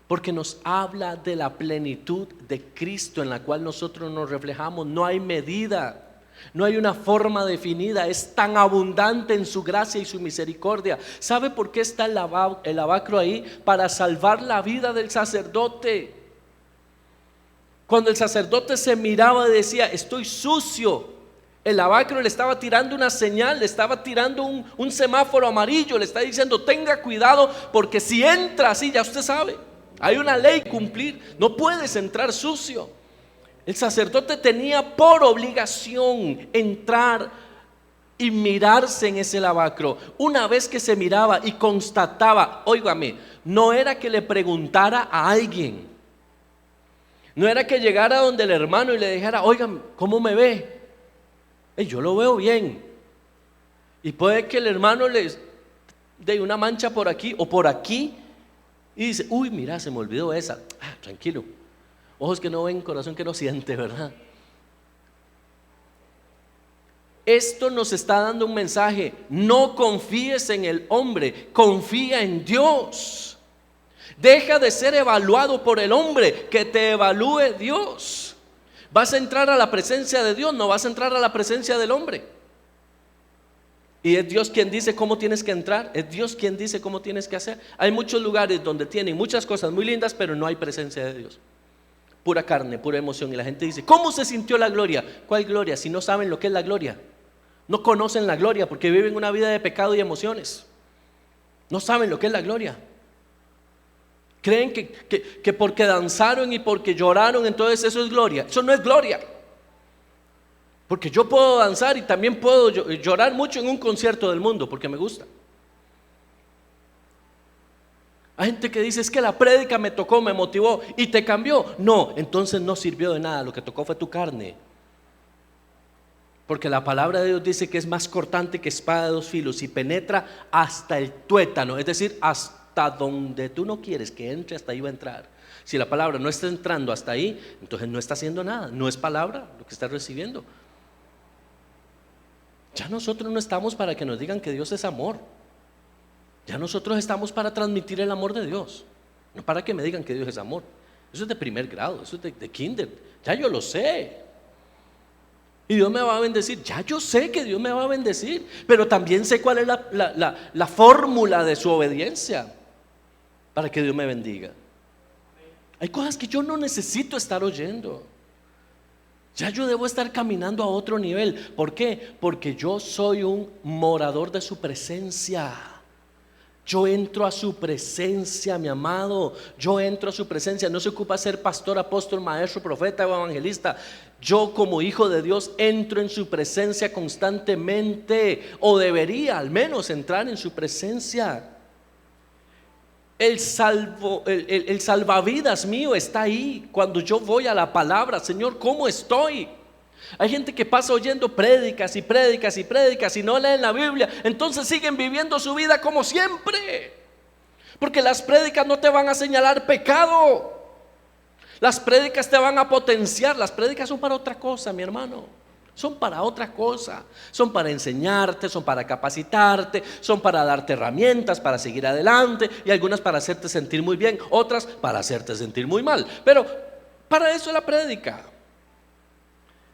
Porque nos habla de la plenitud de Cristo en la cual nosotros nos reflejamos. No hay medida, no hay una forma definida. Es tan abundante en su gracia y su misericordia. ¿Sabe por qué está el lavacro ahí? Para salvar la vida del sacerdote. Cuando el sacerdote se miraba y decía: estoy sucio, el lavacro le estaba tirando una señal, le estaba tirando un semáforo amarillo, le está diciendo: tenga cuidado, porque si entra así, ya usted sabe, hay una ley que cumplir, no puedes entrar sucio. El sacerdote tenía por obligación entrar y mirarse en ese lavacro. Una vez que se miraba y constataba, óigame, no era que le preguntara a alguien, no era que llegara donde el hermano y le dijera: oigan, ¿cómo me ve? Yo lo veo bien. Y puede que el hermano les dé una mancha por aquí o por aquí y dice: uy, mira, se me olvidó esa. Tranquilo, ojos que no ven, corazón que no siente, ¿verdad? Esto nos está dando un mensaje: no confíes en el hombre, confía en Dios. Deja de ser evaluado por el hombre, que te evalúe Dios. Vas a entrar a la presencia de Dios, no vas a entrar a la presencia del hombre. Y es Dios quien dice cómo tienes que entrar, es Dios quien dice cómo tienes que hacer. Hay muchos lugares donde tienen muchas cosas muy lindas, pero no hay presencia de Dios. Pura carne, pura emoción. Y la gente dice: ¿cómo se sintió la gloria? ¿Cuál gloria? Si no saben lo que es la gloria, no conocen la gloria, porque viven una vida de pecado y emociones. No saben lo que es la gloria. Creen que porque danzaron y porque lloraron, entonces eso es gloria. Eso no es gloria. Porque yo puedo danzar y también puedo llorar mucho en un concierto del mundo, porque me gusta. Hay gente que dice: es que la prédica me tocó, me motivó y te cambió. No, entonces no sirvió de nada, lo que tocó fue tu carne. Porque la palabra de Dios dice que es más cortante que espada de dos filos y penetra hasta el tuétano, es decir, hasta donde tú no quieres que entre, hasta ahí va a entrar. Si la palabra no está entrando hasta ahí, entonces no está haciendo nada, no es palabra lo que está recibiendo. Ya nosotros no estamos para que nos digan que Dios es amor. Ya nosotros estamos para transmitir el amor de Dios, no para que me digan que Dios es amor. Eso es de primer grado, eso es de kinder. Ya yo lo sé. Y Dios me va a bendecir. Ya yo sé que Dios me va a bendecir, pero también sé cuál es la fórmula de su obediencia para que Dios me bendiga. Hay cosas que yo no necesito estar oyendo. Ya yo debo estar caminando a otro nivel. ¿Por qué? Porque yo soy un morador de su presencia. Yo entro a su presencia, mi amado. Yo entro a su presencia. No se ocupa ser pastor, apóstol, maestro, profeta o evangelista. Yo como hijo de Dios entro en su presencia constantemente, o debería al menos entrar en su presencia. El salvavidas mío está ahí cuando yo voy a la palabra. Señor, ¿cómo estoy? Hay gente que pasa oyendo prédicas y prédicas y prédicas y no leen la Biblia, entonces siguen viviendo su vida como siempre, porque las prédicas no te van a señalar pecado, las prédicas te van a potenciar. Las prédicas son para otra cosa, mi hermano. Son para otra cosa, son para enseñarte, son para capacitarte, son para darte herramientas para seguir adelante, y algunas para hacerte sentir muy bien, otras para hacerte sentir muy mal. Pero para eso es la prédica.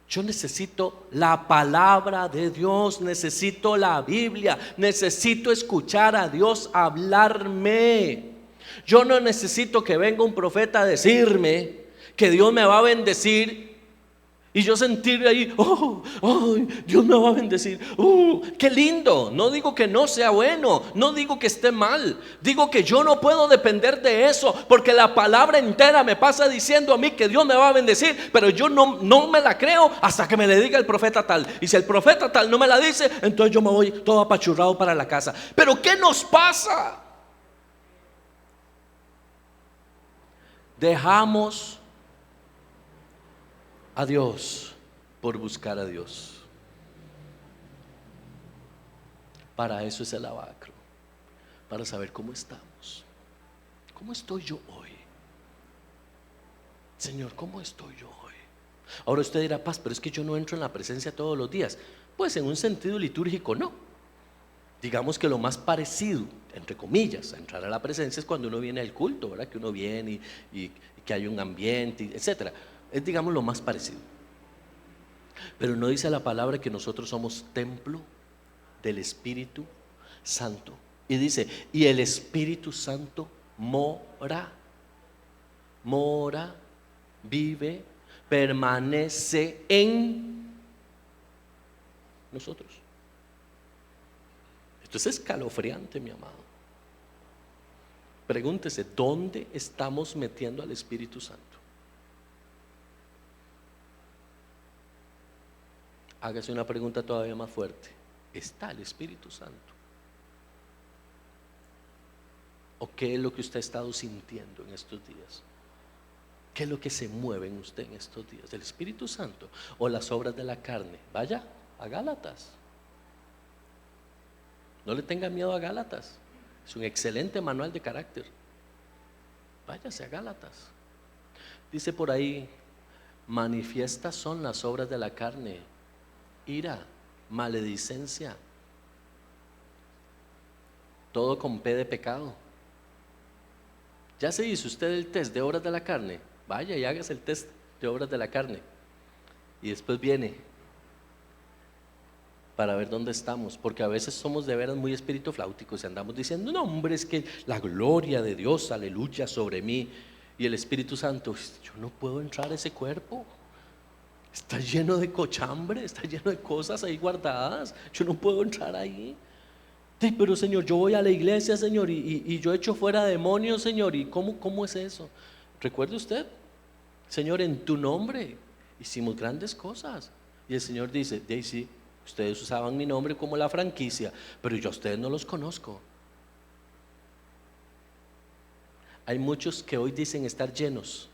Yo necesito la palabra de Dios, necesito la Biblia, necesito escuchar a Dios hablarme. Yo no necesito que venga un profeta a decirme que Dios me va a bendecir y yo sentir ahí, oh, Dios me va a bendecir, qué lindo. No digo que no sea bueno, no digo que esté mal, digo que yo no puedo depender de eso, porque la palabra entera me pasa diciendo a mí que Dios me va a bendecir, pero yo no me la creo hasta que me le diga el profeta tal. Y si el profeta tal no me la dice, entonces yo me voy todo apachurrado para la casa. Pero ¿qué nos pasa? Dejamos a Dios por buscar a Dios. Para eso es el lavacro, para saber cómo estamos. ¿Cómo estoy yo hoy? Señor, ¿cómo estoy yo hoy? Ahora usted dirá, Paz, pero es que yo no entro en la presencia todos los días. Pues en un sentido litúrgico no. Digamos que lo más parecido, entre comillas, a entrar a la presencia es cuando uno viene al culto, ¿verdad? Que uno viene y que hay un ambiente, etcétera. Es, digamos, lo más parecido. Pero no dice la palabra que nosotros somos templo del Espíritu Santo. Y dice, y el Espíritu Santo mora, vive, permanece en nosotros. Esto es escalofriante, mi amado. Pregúntese, ¿dónde estamos metiendo al Espíritu Santo? Hágase una pregunta todavía más fuerte. ¿Está el Espíritu Santo? ¿O qué es lo que usted ha estado sintiendo en estos días? ¿Qué es lo que se mueve en usted en estos días? ¿El Espíritu Santo o las obras de la carne? Vaya a Gálatas. No le tenga miedo a Gálatas. Es un excelente manual de carácter. Váyase a Gálatas. Dice por ahí, manifiestas son las obras de la carne: ira, maledicencia, todo con P de pecado. ¿Ya se hizo usted el test de obras de la carne? Vaya y hágase el test de obras de la carne. Y después viene para ver dónde estamos, porque a veces somos de veras muy espíritu flauticos y andamos diciendo, no hombre, es que la gloria de Dios, aleluya, sobre mí. Y el Espíritu Santo, yo no puedo entrar a ese cuerpo. Está lleno de cochambre, está lleno de cosas ahí guardadas. Yo no puedo entrar ahí. Sí, pero Señor, yo voy a la iglesia, Señor, y yo echo fuera demonios, Señor. ¿Y cómo es eso? ¿Recuerde usted? Señor, en tu nombre hicimos grandes cosas. Y el Señor dice, sí, ustedes usaban mi nombre como la franquicia, pero yo a ustedes no los conozco. Hay muchos que hoy dicen estar llenos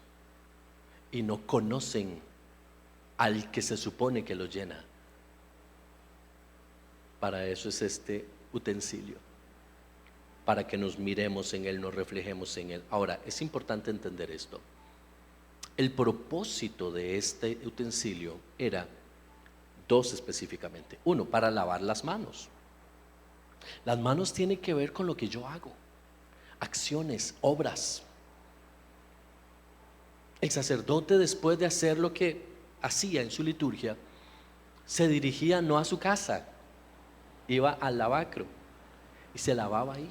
y no conocen al que se supone que lo llena. Para eso es este utensilio, para que nos miremos en él, nos reflejemos en él. Ahora, es importante entender esto. El propósito de este utensilio era dos específicamente. Uno, para lavar las manos. Las manos tienen que ver con lo que yo hago, acciones, obras. El sacerdote, después de hacer lo que hacía en su liturgia, se dirigía no a su casa, iba al lavacro y se lavaba ahí,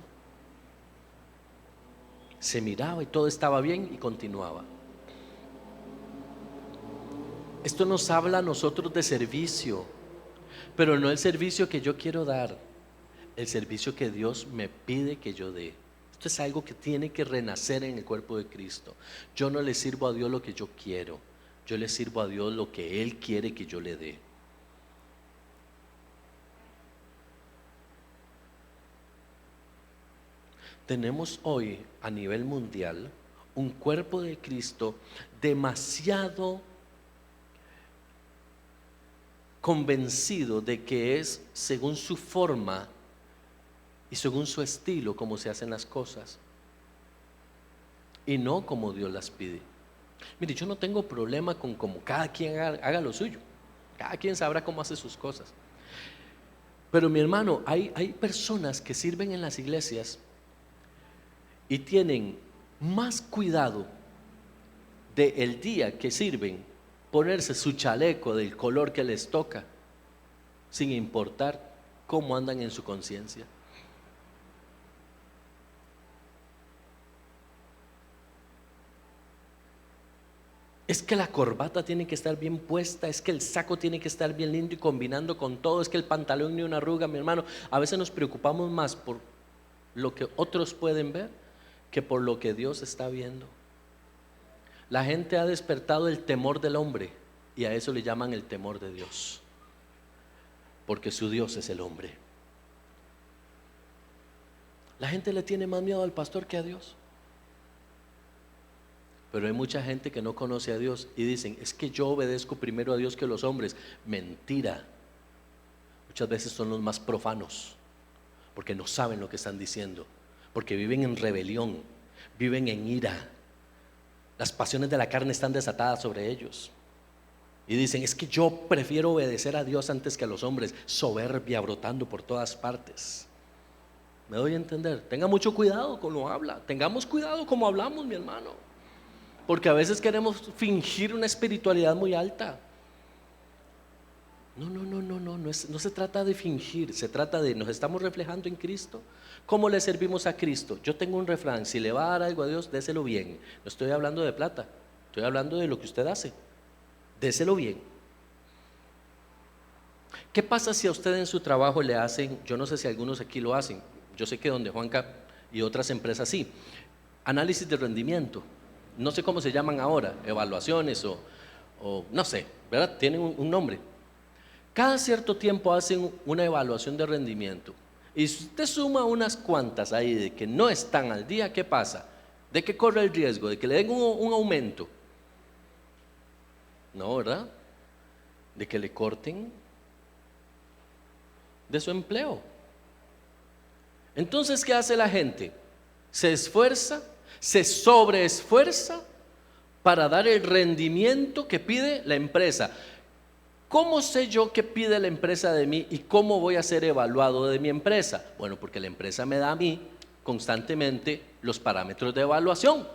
se miraba y todo estaba bien y continuaba. Esto nos habla a nosotros de servicio, pero no el servicio que yo quiero dar, el servicio que Dios me pide que yo dé. Esto es algo que tiene que renacer en el cuerpo de Cristo. Yo no le sirvo a Dios lo que yo quiero, yo le sirvo a Dios lo que Él quiere que yo le dé. Tenemos hoy a nivel mundial un cuerpo de Cristo demasiado convencido de que es según su forma y según su estilo como se hacen las cosas, y no como Dios las pide. Mire, yo no tengo problema con como cada quien haga lo suyo, cada quien sabrá cómo hace sus cosas. Pero mi hermano, hay personas que sirven en las iglesias y tienen más cuidado del día que sirven ponerse su chaleco del color que les toca, sin importar cómo andan en su conciencia. Es que la corbata tiene que estar bien puesta, es que el saco tiene que estar bien lindo y combinando con todo, es que el pantalón ni una arruga, mi hermano. A veces nos preocupamos más por lo que otros pueden ver que por lo que Dios está viendo. La gente ha despertado el temor del hombre y a eso le llaman el temor de Dios, porque su Dios es el hombre. La gente le tiene más miedo al pastor que a Dios. Pero hay mucha gente que no conoce a Dios y dicen, es que yo obedezco primero a Dios que a los hombres. Mentira. Muchas veces son los más profanos, porque no saben lo que están diciendo, porque viven en rebelión, viven en ira. Las pasiones de la carne están desatadas sobre ellos. Y dicen, es que yo prefiero obedecer a Dios antes que a los hombres. Soberbia brotando por todas partes. ¿Me doy a entender? Tenga mucho cuidado con lo habla. Tengamos cuidado como hablamos, mi hermano. Porque a veces queremos fingir una espiritualidad muy alta. No se trata de fingir, se trata de nos estamos reflejando en Cristo. ¿Cómo le servimos a Cristo? Yo tengo un refrán, si le va a dar algo a Dios, déselo bien. No estoy hablando de plata, estoy hablando de lo que usted hace. Déselo bien. ¿Qué pasa si a usted en su trabajo le hacen, yo no sé si algunos aquí lo hacen, yo sé que donde Juanca y otras empresas sí, análisis de rendimiento? No sé cómo se llaman ahora, evaluaciones o no sé, ¿verdad? Tienen un nombre. Cada cierto tiempo hacen una evaluación de rendimiento. Y si usted suma unas cuantas ahí de que no están al día, ¿qué pasa? ¿De qué corre el riesgo? ¿De que le den un aumento? No, ¿verdad? ¿De que le corten de su empleo? Entonces, ¿qué hace la gente? Se esfuerza, se sobreesfuerza para dar el rendimiento que pide la empresa. ¿Cómo sé yo qué pide la empresa de mí y cómo voy a ser evaluado de mi empresa? Bueno, porque la empresa me da a mí constantemente los parámetros de evaluación.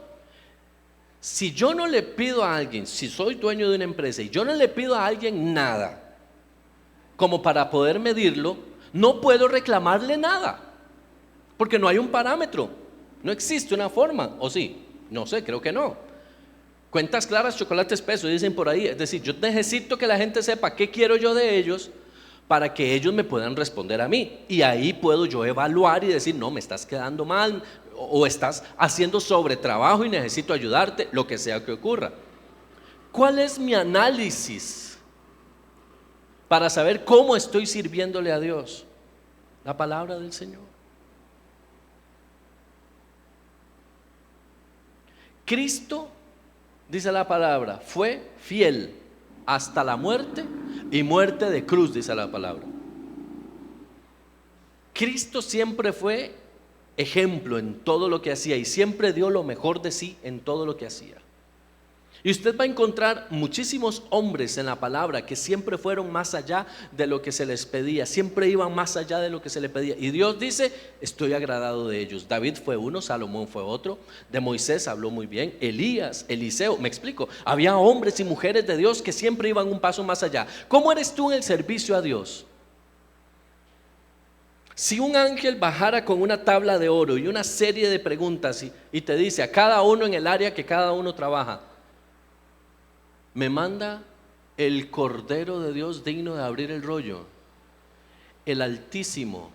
Si yo no le pido a alguien, si soy dueño de una empresa y yo no le pido a alguien nada, como para poder medirlo, no puedo reclamarle nada, porque no hay un parámetro, no existe una forma, ¿o sí? No sé, creo que no. Cuentas claras, chocolate espeso, dicen por ahí. Es decir, yo necesito que la gente sepa qué quiero yo de ellos para que ellos me puedan responder a mí. Y ahí puedo yo evaluar y decir, no, me estás quedando mal o estás haciendo sobretrabajo y necesito ayudarte, lo que sea que ocurra. ¿Cuál es mi análisis para saber cómo estoy sirviéndole a Dios? La palabra del Señor. Cristo, dice la palabra, fue fiel hasta la muerte y muerte de cruz, dice la palabra. Cristo siempre fue ejemplo en todo lo que hacía y siempre dio lo mejor de sí en todo lo que hacía. Y usted va a encontrar muchísimos hombres en la palabra que siempre fueron más allá de lo que se les pedía, siempre iban más allá de lo que se les pedía. Y Dios dice, estoy agradado de ellos. David fue uno, Salomón fue otro, de Moisés habló muy bien, Elías, Eliseo, me explico. Había hombres y mujeres de Dios que siempre iban un paso más allá. ¿Cómo eres tú en el servicio a Dios? Si un ángel bajara con una tabla de oro y una serie de preguntas y te dice a cada uno en el área que cada uno trabaja, me manda el Cordero de Dios digno de abrir el rollo, el Altísimo,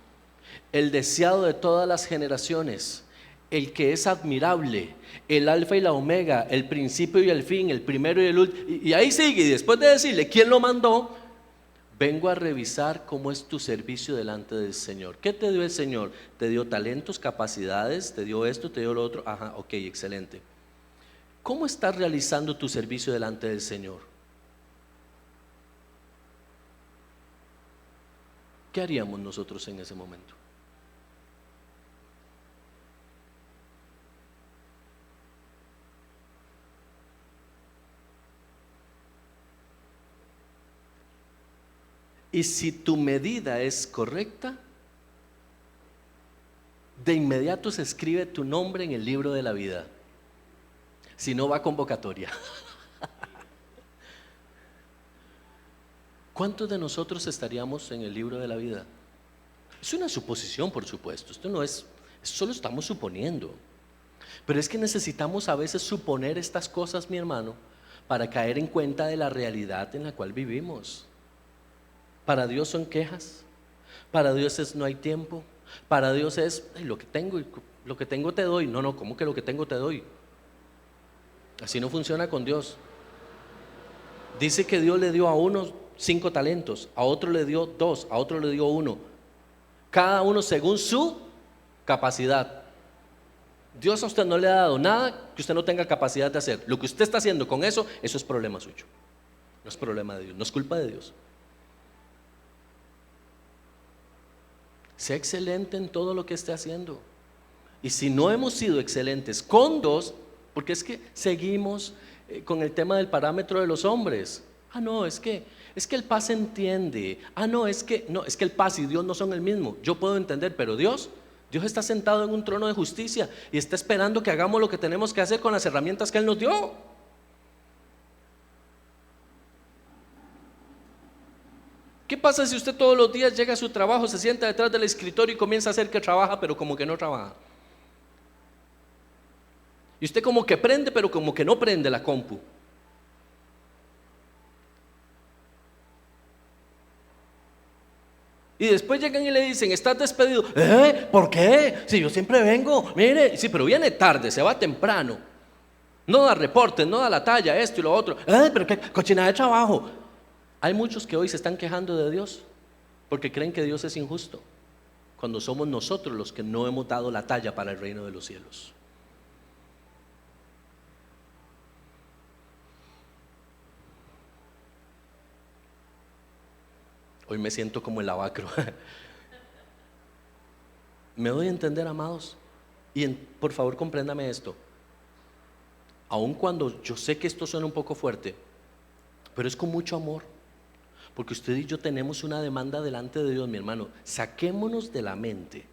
el deseado de todas las generaciones, el que es admirable, el alfa y la omega, el principio y el fin, el primero y el último. Y ahí sigue, y después de decirle quién lo mandó, vengo a revisar cómo es tu servicio delante del Señor. ¿Qué te dio el Señor? Te dio talentos, capacidades, te dio esto, te dio lo otro. Ajá, ok, excelente. ¿Cómo estás realizando tu servicio delante del Señor? ¿Qué haríamos nosotros en ese momento? Y si tu medida es correcta, de inmediato se escribe tu nombre en el libro de la vida. Si no, va a convocatoria. ¿Cuántos de nosotros estaríamos en el libro de la vida? Es una suposición, por supuesto. Esto no es, solo estamos suponiendo. Pero es que necesitamos a veces suponer estas cosas, mi hermano, para caer en cuenta de la realidad en la cual vivimos. Para Dios son quejas, para Dios es no hay tiempo, para Dios es lo que tengo te doy. No, ¿cómo que lo que tengo te doy? Así no funciona con Dios. Dice que Dios le dio a uno 5 talentos, a otro le dio 2, a otro le dio 1, cada uno según su capacidad. Dios a usted no le ha dado nada que usted no tenga capacidad de hacer. Lo que usted está haciendo con eso es problema suyo, no es problema de Dios, no es culpa de Dios. Sea excelente en todo lo que esté haciendo. Y si no hemos sido excelentes con Dios, porque es que seguimos con el tema del parámetro de los hombres. No, es que el paz entiende. No, es que el paz y Dios no son el mismo. Yo puedo entender, pero Dios está sentado en un trono de justicia y está esperando que hagamos lo que tenemos que hacer con las herramientas que Él nos dio. ¿Qué pasa si usted todos los días llega a su trabajo, se sienta detrás del escritorio y comienza a hacer que trabaja, pero como que no trabaja? Y usted como que prende, pero como que no prende la compu. Y después llegan y le dicen, estás despedido. ¿Por qué? Si yo siempre vengo, mire, sí, pero viene tarde, se va temprano, no da reportes, no da la talla, esto y lo otro. Pero qué cochinada de trabajo. Hay muchos que hoy se están quejando de Dios porque creen que Dios es injusto, cuando somos nosotros los que no hemos dado la talla para el reino de los cielos. Hoy me siento como el lavacro. ¿Me doy a entender, amados? Y por favor compréndame esto. Aun cuando yo sé que esto suena un poco fuerte, pero es con mucho amor, porque usted y yo tenemos una demanda delante de Dios, mi hermano. Saquémonos de la mente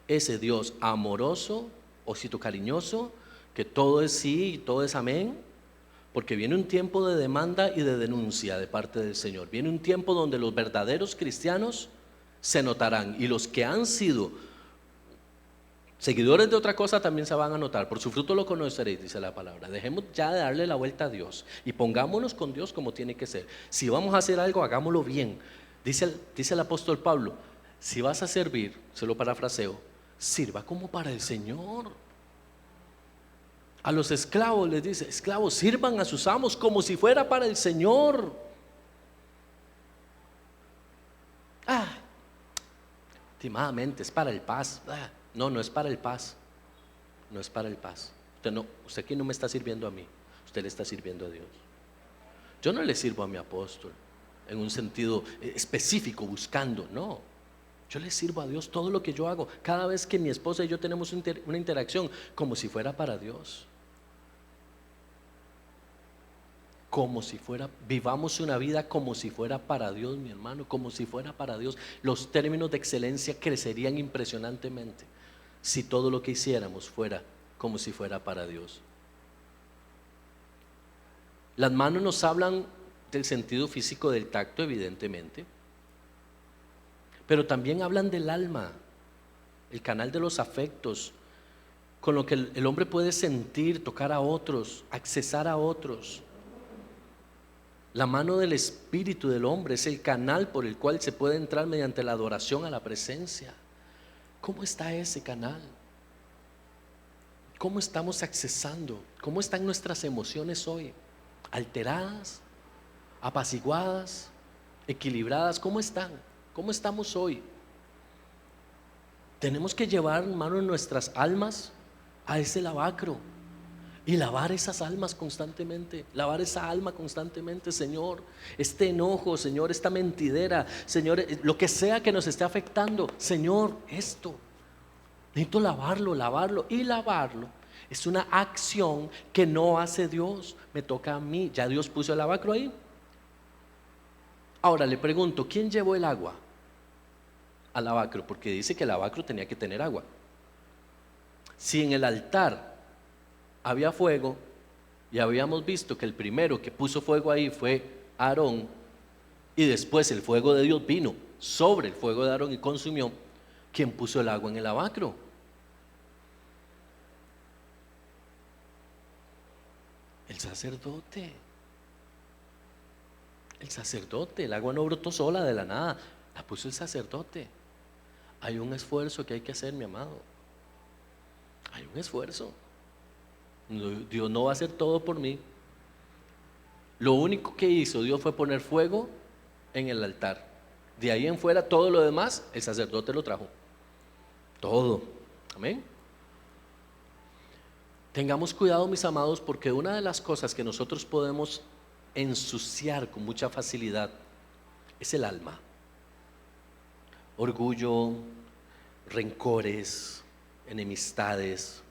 ese Dios amoroso, osito cariñoso, que todo es sí y todo es amén. Porque viene un tiempo de demanda y de denuncia de parte del Señor. Viene un tiempo donde los verdaderos cristianos se notarán, y los que han sido seguidores de otra cosa también se van a notar. Por su fruto lo conoceréis, dice la palabra. Dejemos ya de darle la vuelta a Dios y pongámonos con Dios como tiene que ser. Si vamos a hacer algo, hagámoslo bien. Dice el apóstol Pablo, si vas a servir, se lo parafraseo, sirva como para el Señor. A los esclavos les dice, esclavos, sirvan a sus amos como si fuera para el Señor. Últimamente es para el paz. No es para el paz. No es para el paz. Usted aquí no me está sirviendo a mí, usted le está sirviendo a Dios. Yo no le sirvo a mi apóstol en un sentido específico, buscando, no. Yo le sirvo a Dios. Todo lo que yo hago, cada vez que mi esposa y yo tenemos una interacción, como si fuera para Dios. Como si fuera, vivamos una vida como si fuera para Dios, mi hermano, como si fuera para Dios. Los términos de excelencia crecerían impresionantemente si todo lo que hiciéramos fuera como si fuera para Dios. Las manos nos hablan del sentido físico del tacto, evidentemente, pero también hablan del alma, el canal de los afectos, con lo que el hombre puede sentir, tocar a otros, accesar a otros. La mano del espíritu del hombre es el canal por el cual se puede entrar mediante la adoración a la presencia. ¿Cómo está ese canal? ¿Cómo estamos accesando? ¿Cómo están nuestras emociones hoy? ¿Alteradas? ¿Apaciguadas? ¿Equilibradas? ¿Cómo están? ¿Cómo estamos hoy? Tenemos que llevar, hermano, nuestras almas a ese lavacro y lavar esas almas constantemente, lavar esa alma constantemente. Señor, este enojo, Señor, esta mentidera, Señor, lo que sea que nos esté afectando, Señor, esto necesito lavarlo, lavarlo. Y lavarlo es una acción que no hace Dios, me toca a mí. Ya Dios puso el lavacro ahí. Ahora le pregunto, ¿quién llevó el agua al lavacro? Porque dice que el lavacro tenía que tener agua. Si en el altar había fuego, y habíamos visto que el primero que puso fuego ahí fue Aarón, y después el fuego de Dios vino sobre el fuego de Aarón y consumió, ¿quién puso el agua en el lavacro? El sacerdote. El sacerdote. El agua no brotó sola de la nada, la puso el sacerdote. Hay un esfuerzo que hay que hacer, mi amado. Hay un esfuerzo. Dios no va a hacer todo por mí. Lo único que hizo Dios fue poner fuego en el altar. De ahí en fuera todo lo demás el sacerdote lo trajo. Todo. Amén. Tengamos cuidado, mis amados, porque una de las cosas que nosotros podemos ensuciar con mucha facilidad es el alma. Orgullo, rencores, enemistades,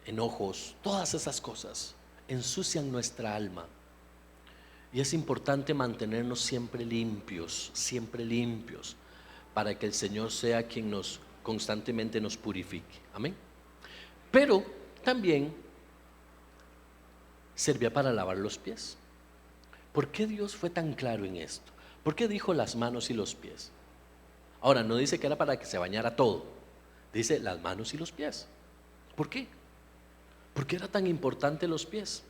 enojos, todas esas cosas ensucian nuestra alma. Y es importante mantenernos siempre limpios, para que el Señor sea quien nos constantemente nos purifique. Amén. Pero también servía para lavar los pies. ¿Por qué Dios fue tan claro en esto? ¿Por qué dijo las manos y los pies? Ahora, no dice que era para que se bañara todo, dice las manos y los pies. ¿Por qué? ¿Por qué era tan importante los pies?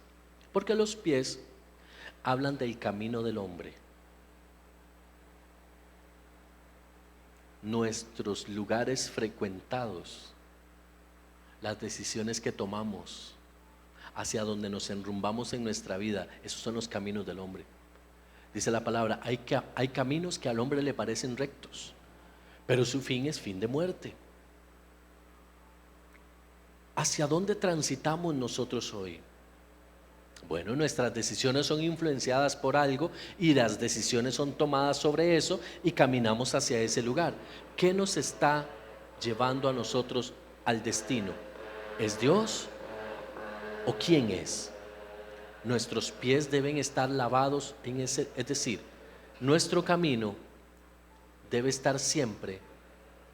Porque los pies hablan del camino del hombre. Nuestros lugares frecuentados, las decisiones que tomamos, hacia donde nos enrumbamos en nuestra vida, esos son los caminos del hombre. Dice la palabra, hay caminos que al hombre le parecen rectos, pero su fin es fin de muerte. ¿Hacia dónde transitamos nosotros hoy? Bueno, nuestras decisiones son influenciadas por algo y las decisiones son tomadas sobre eso y caminamos hacia ese lugar. ¿Qué nos está llevando a nosotros al destino? ¿Es Dios o quién es? Nuestros pies deben estar lavados en ese, es decir, nuestro camino debe estar siempre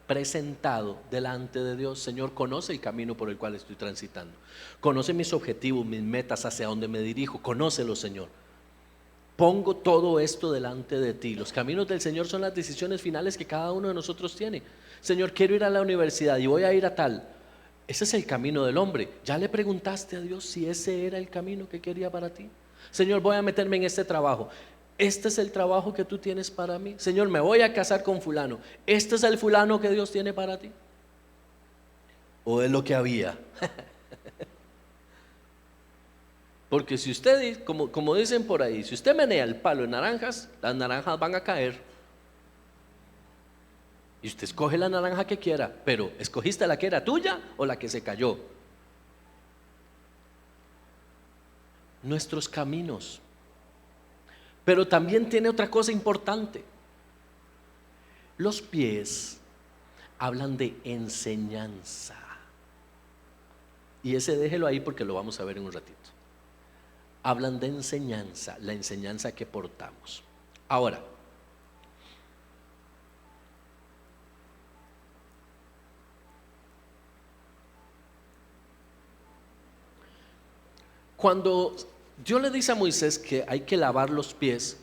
presentado delante de Dios. Señor, conoce el camino por el cual estoy transitando, conoce mis objetivos, mis metas, hacia dónde me dirijo, conócelo, Señor. Pongo todo esto delante de ti. Los caminos del Señor son las decisiones finales que cada uno de nosotros tiene. Señor, quiero ir a la universidad y voy a ir a tal. Ese es el camino del hombre. ¿Ya le preguntaste a Dios si ese era el camino que quería para ti? Señor, voy a meterme en este trabajo. ¿Este es el trabajo que tú tienes para mí? Señor, me voy a casar con fulano. ¿Este es el fulano que Dios tiene para ti? ¿O es lo que había? Porque si usted, como dicen por ahí, si usted menea el palo de naranjas, las naranjas van a caer. Y usted escoge la naranja que quiera, pero ¿escogiste la que era tuya o la que se cayó? Nuestros caminos. Pero también tiene otra cosa importante. Los pies hablan de enseñanza. Y ese déjelo ahí porque lo vamos a ver en un ratito. Hablan de enseñanza, la enseñanza que portamos. Ahora, cuando Dios le dice a Moisés que hay que lavar los pies,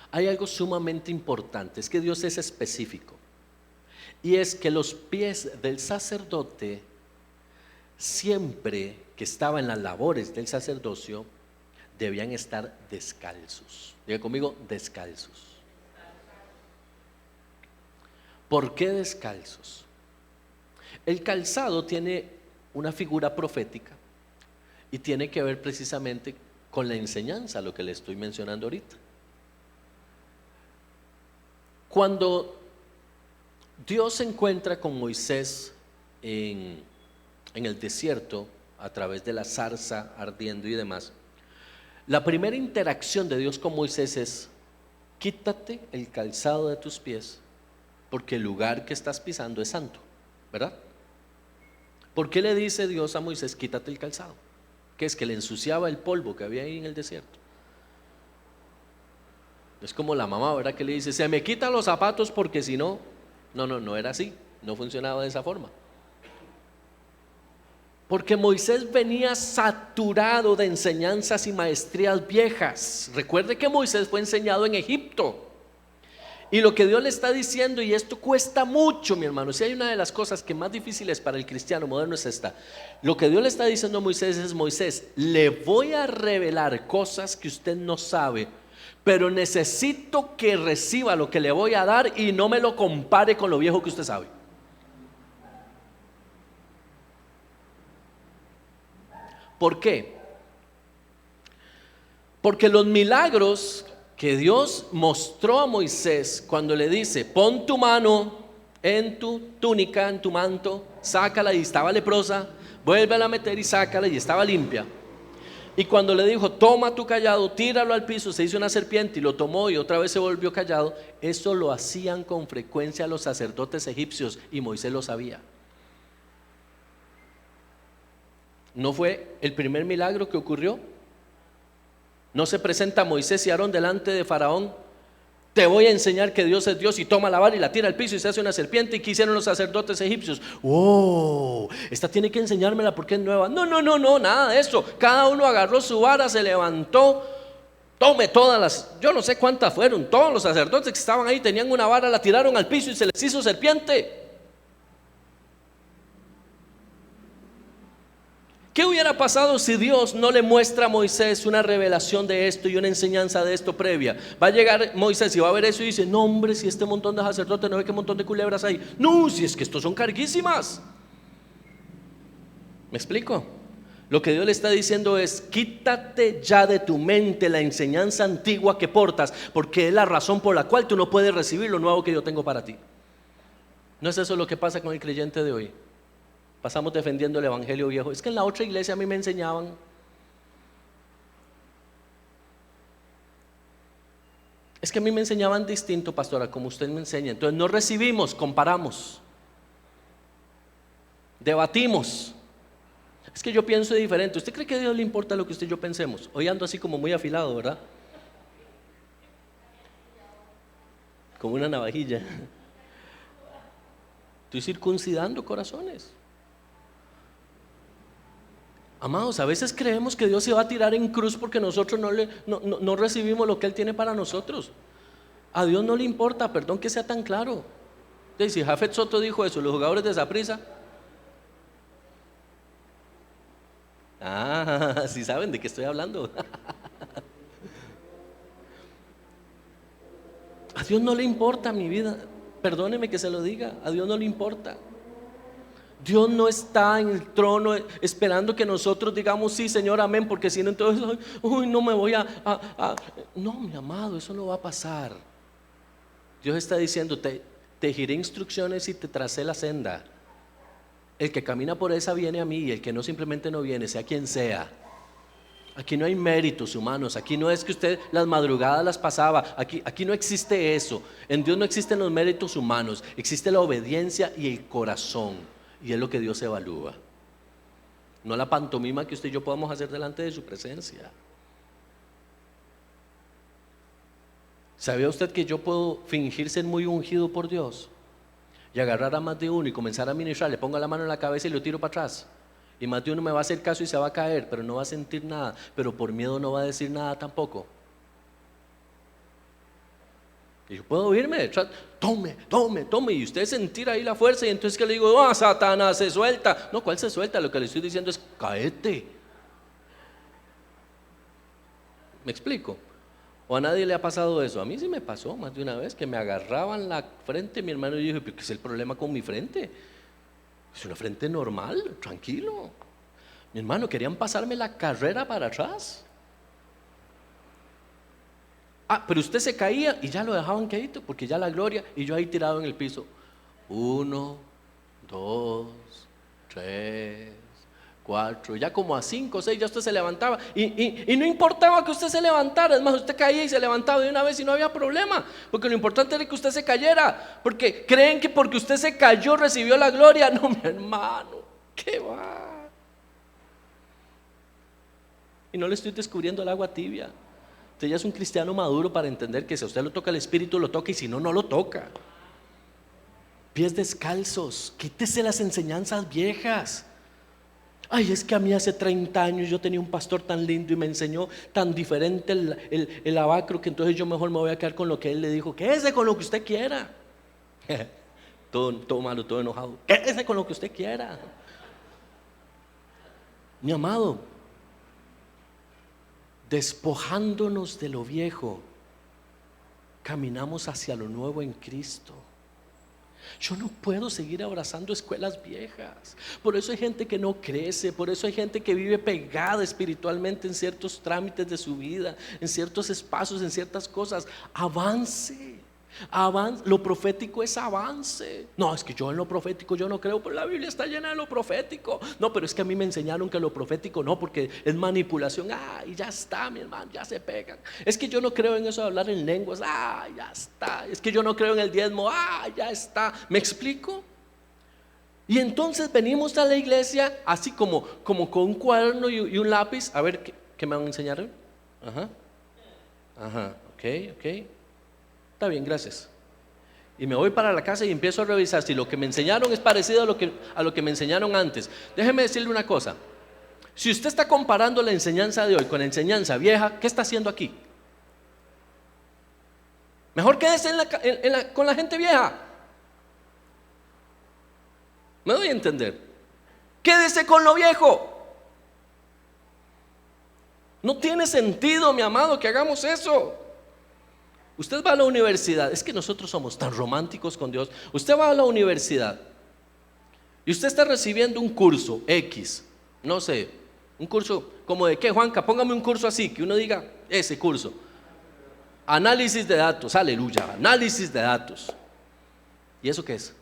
hay algo sumamente importante, es que Dios es específico. Y es que los pies del sacerdote, siempre que estaba en las labores del sacerdocio, debían estar descalzos. Diga conmigo, descalzos. ¿Por qué descalzos? El calzado tiene una figura profética y tiene que ver precisamente con la enseñanza, lo que le estoy mencionando ahorita. Cuando Dios se encuentra con Moisés en el desierto a través de la zarza ardiendo y demás, la primera interacción de Dios con Moisés es: quítate el calzado de tus pies, porque el lugar que estás pisando es santo, ¿verdad? ¿Por qué le dice Dios a Moisés: quítate el calzado? ¿Qué es? Que le ensuciaba el polvo que había ahí en el desierto. Es como la mamá, ¿verdad? Que le dice: se me quitan los zapatos porque si no. No era así, no funcionaba de esa forma. Porque Moisés venía saturado de enseñanzas y maestrías viejas. Recuerde que Moisés fue enseñado en Egipto. Y lo que Dios le está diciendo, y esto cuesta mucho, mi hermano, si hay una de las cosas que más difíciles para el cristiano moderno es esta. Lo que Dios le está diciendo a Moisés es: Moisés, le voy a revelar cosas que usted no sabe, pero necesito que reciba lo que le voy a dar y no me lo compare con lo viejo que usted sabe. ¿Por qué? Porque los milagros que Dios mostró a Moisés cuando le dice: pon tu mano en tu túnica, en tu manto, sácala, y estaba leprosa, vuélvela a meter y sácala, y estaba limpia. Y cuando le dijo: toma tu callado, tíralo al piso, se hizo una serpiente y lo tomó y otra vez se volvió callado. Eso lo hacían con frecuencia los sacerdotes egipcios y Moisés lo sabía. ¿No fue el primer milagro que ocurrió? ¿No se presenta Moisés y Aarón delante de Faraón? Te voy a enseñar que Dios es Dios, y toma la vara y la tira al piso y se hace una serpiente. ¿Y qué hicieron los sacerdotes egipcios? ¡Oh! Esta tiene que enseñármela porque es nueva. No, nada de eso. Cada uno agarró su vara, se levantó, tome todas las, yo no sé cuántas fueron, todos los sacerdotes que estaban ahí tenían una vara, la tiraron al piso y se les hizo serpiente. ¿Qué hubiera pasado si Dios no le muestra a Moisés una revelación de esto y una enseñanza de esto previa? Va a llegar Moisés y va a ver eso y dice: no, hombre, si este montón de sacerdotes, no ve qué montón de culebras hay. No, si es que estos son carguísimas. ¿Me explico? Lo que Dios le está diciendo es: quítate ya de tu mente la enseñanza antigua que portas, porque es la razón por la cual tú no puedes recibir lo nuevo que yo tengo para ti. ¿No es eso lo que pasa con el creyente de hoy? Pasamos defendiendo el evangelio viejo. Es que en la otra iglesia a mí me enseñaban. Es que a mí me enseñaban distinto, pastora, como usted me enseña. Entonces no recibimos, comparamos, debatimos. Es que yo pienso diferente. ¿Usted cree que a Dios le importa lo que usted y yo pensemos? Hoy ando así como muy afilado, ¿verdad? Como una navajilla. Estoy circuncidando corazones. Amados, a veces creemos que Dios se va a tirar en cruz porque nosotros no recibimos lo que Él tiene para nosotros. A Dios no le importa, perdón que sea tan claro. Si Jafet Soto dijo eso, los jugadores de Saprissa, sí saben de qué estoy hablando. A Dios no le importa mi vida, perdóneme que se lo diga, a Dios no le importa. Dios no está en el trono esperando que nosotros digamos sí, Señor, amén, porque si no, entonces, no me voy No, mi amado, eso no va a pasar. Dios está diciendo: te giré instrucciones y te tracé la senda. El que camina por esa viene a mí, y el que no, simplemente no viene, sea quien sea. Aquí no hay méritos humanos, aquí no es que usted las madrugadas las pasaba, aquí no existe eso. En Dios no existen los méritos humanos, existe la obediencia y el corazón. Y es lo que Dios evalúa, no la pantomima que usted y yo podamos hacer delante de su presencia. ¿Sabía usted que yo puedo fingir ser muy ungido por Dios y agarrar a más de uno y comenzar a ministrar? Le pongo la mano en la cabeza y lo tiro para atrás, y más de uno me va a hacer caso y se va a caer, pero no va a sentir nada, pero por miedo no va a decir nada tampoco. Y yo puedo oírme detrás: tome, y usted sentir ahí la fuerza, y entonces que le digo: Satanás, se suelta. No, ¿cuál se suelta? Lo que le estoy diciendo es: cáete. ¿Me explico? ¿O a nadie le ha pasado eso? A mí sí me pasó más de una vez que me agarraban la frente, mi hermano, y yo dije, ¿pero qué es el problema con mi frente? Es una frente normal, tranquilo. Mi hermano, querían pasarme la carrera para atrás. Pero usted se caía y ya lo dejaban quedito, porque ya la gloria, y yo ahí tirado en el piso. 1, 2, 3, 4, ya como a 5, 6, ya usted se levantaba y no importaba que usted se levantara, es más, usted caía y se levantaba de una vez y no había problema, porque lo importante era que usted se cayera, porque creen que porque usted se cayó recibió la gloria. No, mi hermano, ¿qué va? Y no le estoy descubriendo el agua tibia. Usted ya es un cristiano maduro para entender que si a usted lo toca el Espíritu, lo toca, y si no, no lo toca. Pies descalzos, quítese las enseñanzas viejas. Ay, es que a mí hace 30 años yo tenía un pastor tan lindo y me enseñó tan diferente el abacro, que entonces yo mejor me voy a quedar con lo que él le dijo. Quédese con lo que usted quiera. Todo malo, todo enojado. Quédese con lo que usted quiera. Mi amado, despojándonos de lo viejo, caminamos hacia lo nuevo en Cristo. Yo no puedo seguir abrazando escuelas viejas. Por eso hay gente que no crece, por eso hay gente que vive pegada espiritualmente en ciertos trámites de su vida, en ciertos espacios, en ciertas cosas. Avance. Lo profético es avance. No, es que yo en lo profético yo no creo, pero la Biblia está llena de lo profético. No, pero es que a mí me enseñaron que lo profético no, porque es manipulación. Y ya está, mi hermano, ya se pegan. Es que yo no creo en eso de hablar en lenguas. Ya está. Es que yo no creo en el diezmo. Ya está. ¿Me explico? Y entonces venimos a la iglesia así como con un cuaderno y un lápiz. A ver, ¿qué me van a enseñar hoy? Ok. Está bien, gracias. Y me voy para la casa y empiezo a revisar si lo que me enseñaron es parecido a lo que me enseñaron antes. Déjeme decirle una cosa. Si usted está comparando la enseñanza de hoy con la enseñanza vieja, ¿qué está haciendo aquí? Mejor quédese con la gente vieja. ¿Me doy a entender? Quédese con lo viejo. No tiene sentido, mi amado, que hagamos eso. Usted va a la universidad, es que nosotros somos tan románticos con Dios. Usted va a la universidad y usted está recibiendo un curso X, no sé, un curso como de qué, Juanca, póngame un curso así, que uno diga ese curso. Análisis de datos, aleluya, análisis de datos. ¿Y eso qué es?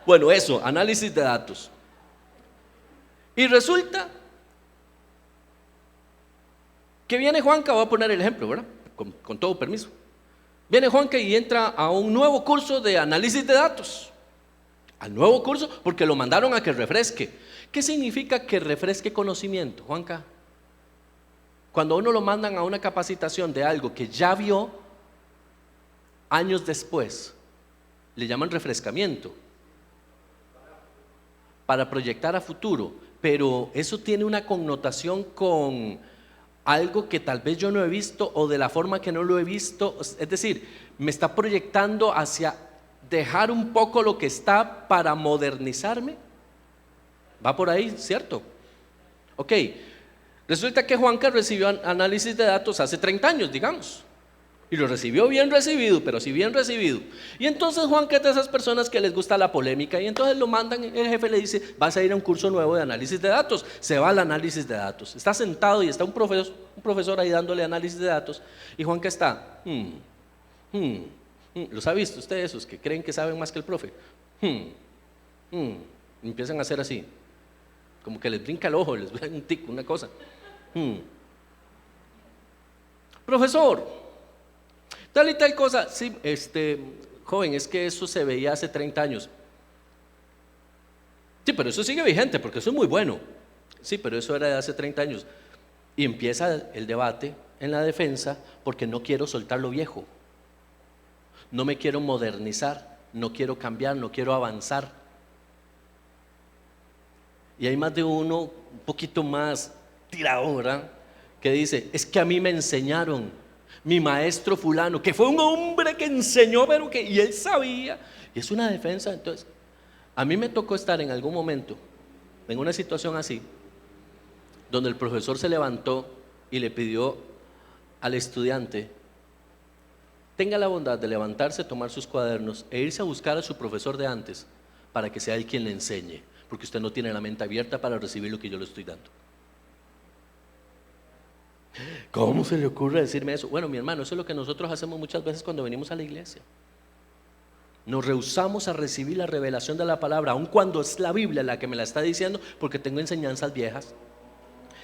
Bueno, eso, análisis de datos. Y resulta que viene Juanca, voy a poner el ejemplo, ¿verdad? Con todo permiso. Viene Juanca y entra a un nuevo curso de análisis de datos. Al nuevo curso porque lo mandaron a que refresque. ¿Qué significa que refresque conocimiento, Juanca? Cuando a uno lo mandan a una capacitación de algo que ya vio años después, le llaman refrescamiento para proyectar a futuro, pero eso tiene una connotación con algo que tal vez yo no he visto o de la forma que no lo he visto. Es decir, me está proyectando hacia dejar un poco lo que está para modernizarme. Va por ahí, ¿cierto? Ok, resulta que Juanca recibió análisis de datos hace 30 años, digamos, y lo recibió bien recibido, pero sí bien recibido. Y entonces Juanca es de esas personas que les gusta la polémica, y entonces lo mandan, el jefe le dice, vas a ir a un curso nuevo de análisis de datos. Se va al análisis de datos, está sentado y está un profesor ahí dándole análisis de datos, y Juanca está, ¿los ha visto usted esos que creen que saben más que el profe? Y empiezan a hacer así, como que les brinca el ojo, les da un tic, una cosa. Profesor, tal y tal cosa. Sí, joven, es que eso se veía hace 30 años. Sí, pero eso sigue vigente porque eso es muy bueno. Sí, pero eso era de hace 30 años. Y empieza el debate en la defensa porque no quiero soltar lo viejo. No me quiero modernizar, no quiero cambiar, no quiero avanzar. Y hay más de uno un poquito más tirado, ¿verdad? Que dice, es que a mí me enseñaron, mi maestro fulano, que fue un hombre que enseñó, pero y él sabía. Y es una defensa. Entonces, a mí me tocó estar en algún momento en una situación así, donde el profesor se levantó y le pidió al estudiante: tenga la bondad de levantarse, tomar sus cuadernos e irse a buscar a su profesor de antes para que sea él quien le enseñe, porque usted no tiene la mente abierta para recibir lo que yo le estoy dando. ¿Cómo se le ocurre decirme eso? Bueno, mi hermano, eso es lo que nosotros hacemos muchas veces cuando venimos a la iglesia. Nos rehusamos a recibir la revelación de la palabra, aun cuando es la Biblia la que me la está diciendo, porque tengo enseñanzas viejas.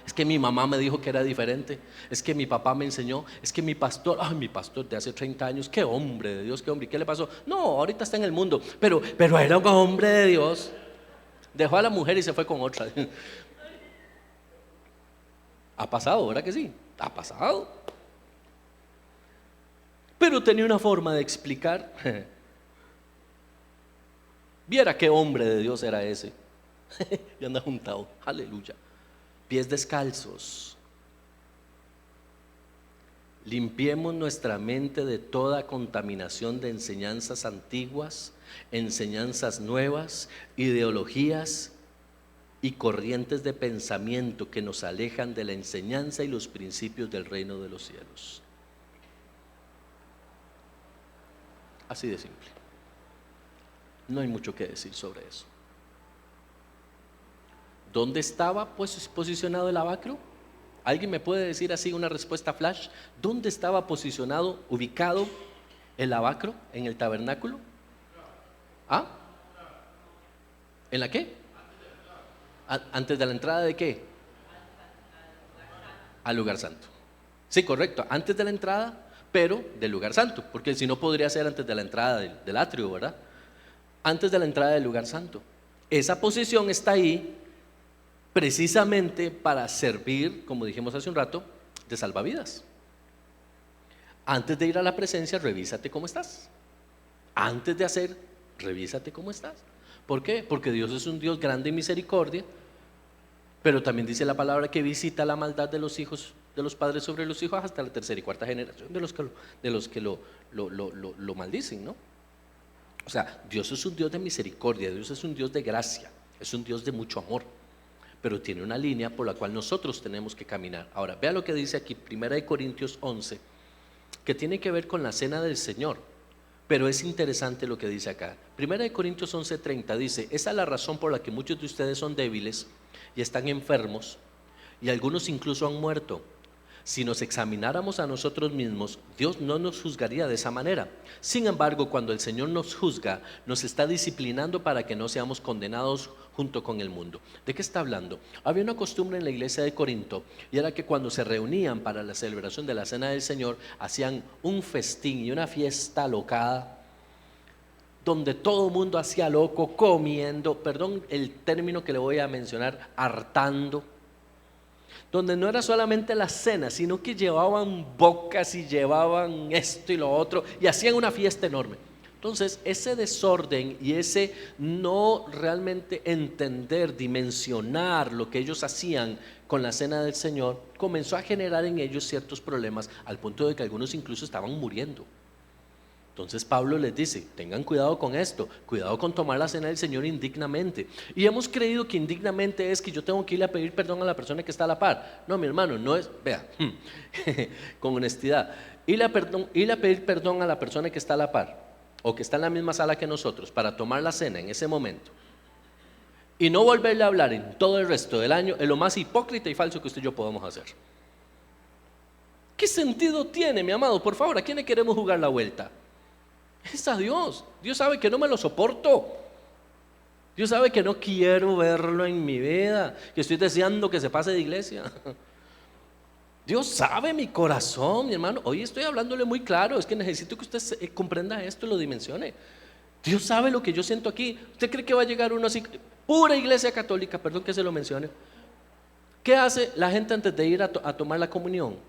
Es que mi mamá me dijo que era diferente, es que mi papá me enseñó, es que mi pastor de hace 30 años, qué hombre de Dios, qué hombre. ¿Y qué le pasó? No, ahorita está en el mundo, pero era un hombre de Dios. Dejó a la mujer y se fue con otra. Ha pasado, ¿verdad que sí? Ha pasado. Pero tenía una forma de explicar. Viera qué hombre de Dios era ese. Y anda juntado, aleluya. Pies descalzos. Limpiemos nuestra mente de toda contaminación de enseñanzas antiguas, enseñanzas nuevas, ideologías y corrientes de pensamiento que nos alejan de la enseñanza y los principios del reino de los cielos. Así de simple. No hay mucho que decir sobre eso. ¿Dónde estaba posicionado el lavacro? ¿Alguien me puede decir así una respuesta flash? ¿Dónde estaba posicionado, ubicado el lavacro en el tabernáculo? ¿Ah? ¿En la qué? ¿Antes de la entrada de qué? Al lugar santo. Sí, correcto, antes de la entrada, pero del lugar santo, porque si no podría ser antes de la entrada del atrio, ¿verdad? Antes de la entrada del lugar santo. Esa posición está ahí precisamente para servir, como dijimos hace un rato, de salvavidas. Antes de ir a la presencia, revísate cómo estás. Antes de hacer, revísate cómo estás. ¿Por qué? Porque Dios es un Dios grande en misericordia, pero también dice la palabra que visita la maldad de los hijos, de los padres sobre los hijos hasta la tercera y cuarta generación de los que lo maldicen, ¿no? O sea, Dios es un Dios de misericordia, Dios es un Dios de gracia, es un Dios de mucho amor, pero tiene una línea por la cual nosotros tenemos que caminar. Ahora, vea lo que dice aquí, 1 Corintios 11, que tiene que ver con la cena del Señor, pero es interesante lo que dice acá. 1 Corintios 11:30 dice: esa es la razón por la que muchos de ustedes son débiles y están enfermos, y algunos incluso han muerto. Si nos examináramos a nosotros mismos, Dios no nos juzgaría de esa manera. Sin embargo, cuando el Señor nos juzga, nos está disciplinando para que no seamos condenados junto con el mundo. ¿De qué está hablando? Había una costumbre en la iglesia de Corinto, y era que cuando se reunían para la celebración de la cena del Señor, hacían un festín y una fiesta alocada, donde todo el mundo hacía loco, comiendo, perdón el término que le voy a mencionar, hartando, donde no era solamente la cena, sino que llevaban bocas y llevaban esto y lo otro, y hacían una fiesta enorme. Entonces, ese desorden y ese no realmente entender, dimensionar lo que ellos hacían con la cena del Señor, comenzó a generar en ellos ciertos problemas, al punto de que algunos incluso estaban muriendo. Entonces Pablo les dice: tengan cuidado con esto, cuidado con tomar la cena del Señor indignamente. Y hemos creído que indignamente es que yo tengo que irle a pedir perdón a la persona que está a la par. No, mi hermano, no es, vea, con honestidad, irle a pedir perdón a la persona que está a la par, o que está en la misma sala que nosotros, para tomar la cena en ese momento, y no volverle a hablar en todo el resto del año, es lo más hipócrita y falso que usted y yo podemos hacer. ¿Qué sentido tiene, mi amado? Por favor, ¿a quién le queremos jugar la vuelta? Es a Dios. Dios sabe que no me lo soporto. Dios sabe que no quiero verlo en mi vida, que estoy deseando que se pase de iglesia. Dios sabe mi corazón, mi hermano. Hoy estoy hablándole muy claro. Es que necesito que usted comprenda esto y lo dimensione. Dios sabe lo que yo siento aquí. ¿Usted cree que va a llegar uno así, pura iglesia católica, perdón que se lo mencione? ¿Qué hace la gente antes de ir a tomar la comunión?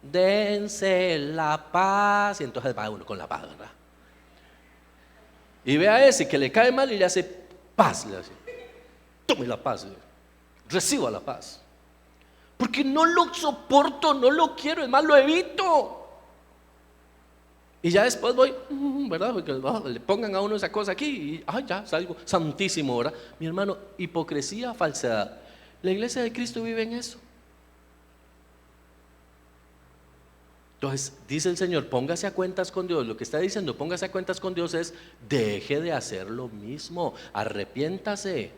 Dense la paz. Y entonces va uno con la paz, ¿verdad? Y ve a ese que le cae mal y le hace paz, le hace: tome la paz, reciba la paz. Porque no lo soporto, no lo quiero, es más, lo evito. Y ya después voy, ¿verdad? Porque le pongan a uno esa cosa aquí y ya salgo santísimo, ¿verdad? Mi hermano, hipocresía, falsedad. La iglesia de Cristo vive en eso. Entonces dice el Señor, póngase a cuentas con Dios. Lo que está diciendo, póngase a cuentas con Dios, es deje de hacer lo mismo, arrepiéntase.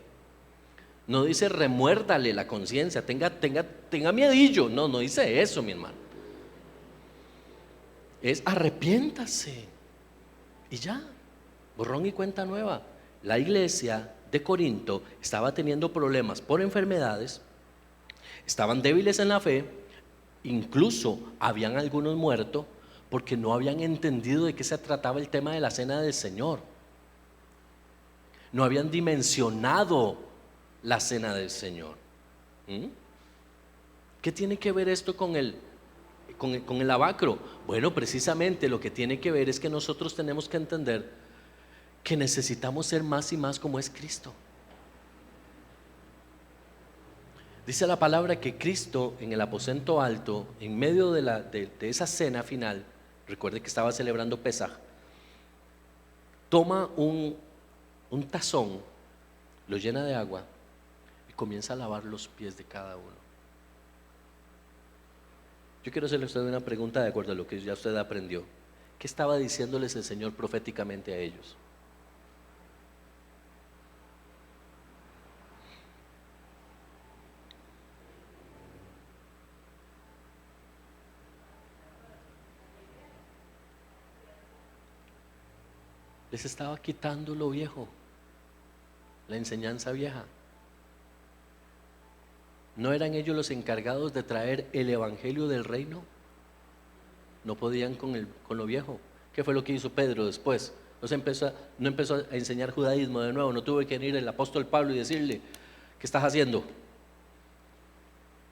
No dice remuérdale la conciencia, tenga miedillo. No, no dice eso, mi hermano. Es arrepiéntase y ya, borrón y cuenta nueva. La iglesia de Corinto estaba teniendo problemas por enfermedades, estaban débiles en la fe, incluso habían algunos muertos porque no habían entendido de qué se trataba el tema de la cena del Señor. No habían dimensionado la cena del Señor. ¿Qué tiene que ver esto con el lavacro? Bueno, precisamente lo que tiene que ver es que nosotros tenemos que entender que necesitamos ser más y más como es Cristo. Dice la palabra que Cristo en el aposento alto, en medio de esa cena final, recuerde que estaba celebrando Pesaj, toma un tazón, lo llena de agua y comienza a lavar los pies de cada uno. Yo quiero hacerle a usted una pregunta de acuerdo a lo que ya usted aprendió. ¿Qué estaba diciéndoles el Señor proféticamente a ellos? Les estaba quitando lo viejo, la enseñanza vieja. ¿No eran ellos los encargados de traer el evangelio del reino? No podían con lo viejo. ¿Qué fue lo que hizo Pedro después? No empezó a enseñar judaísmo de nuevo. No tuvo que ir el apóstol Pablo y decirle: ¿qué estás haciendo?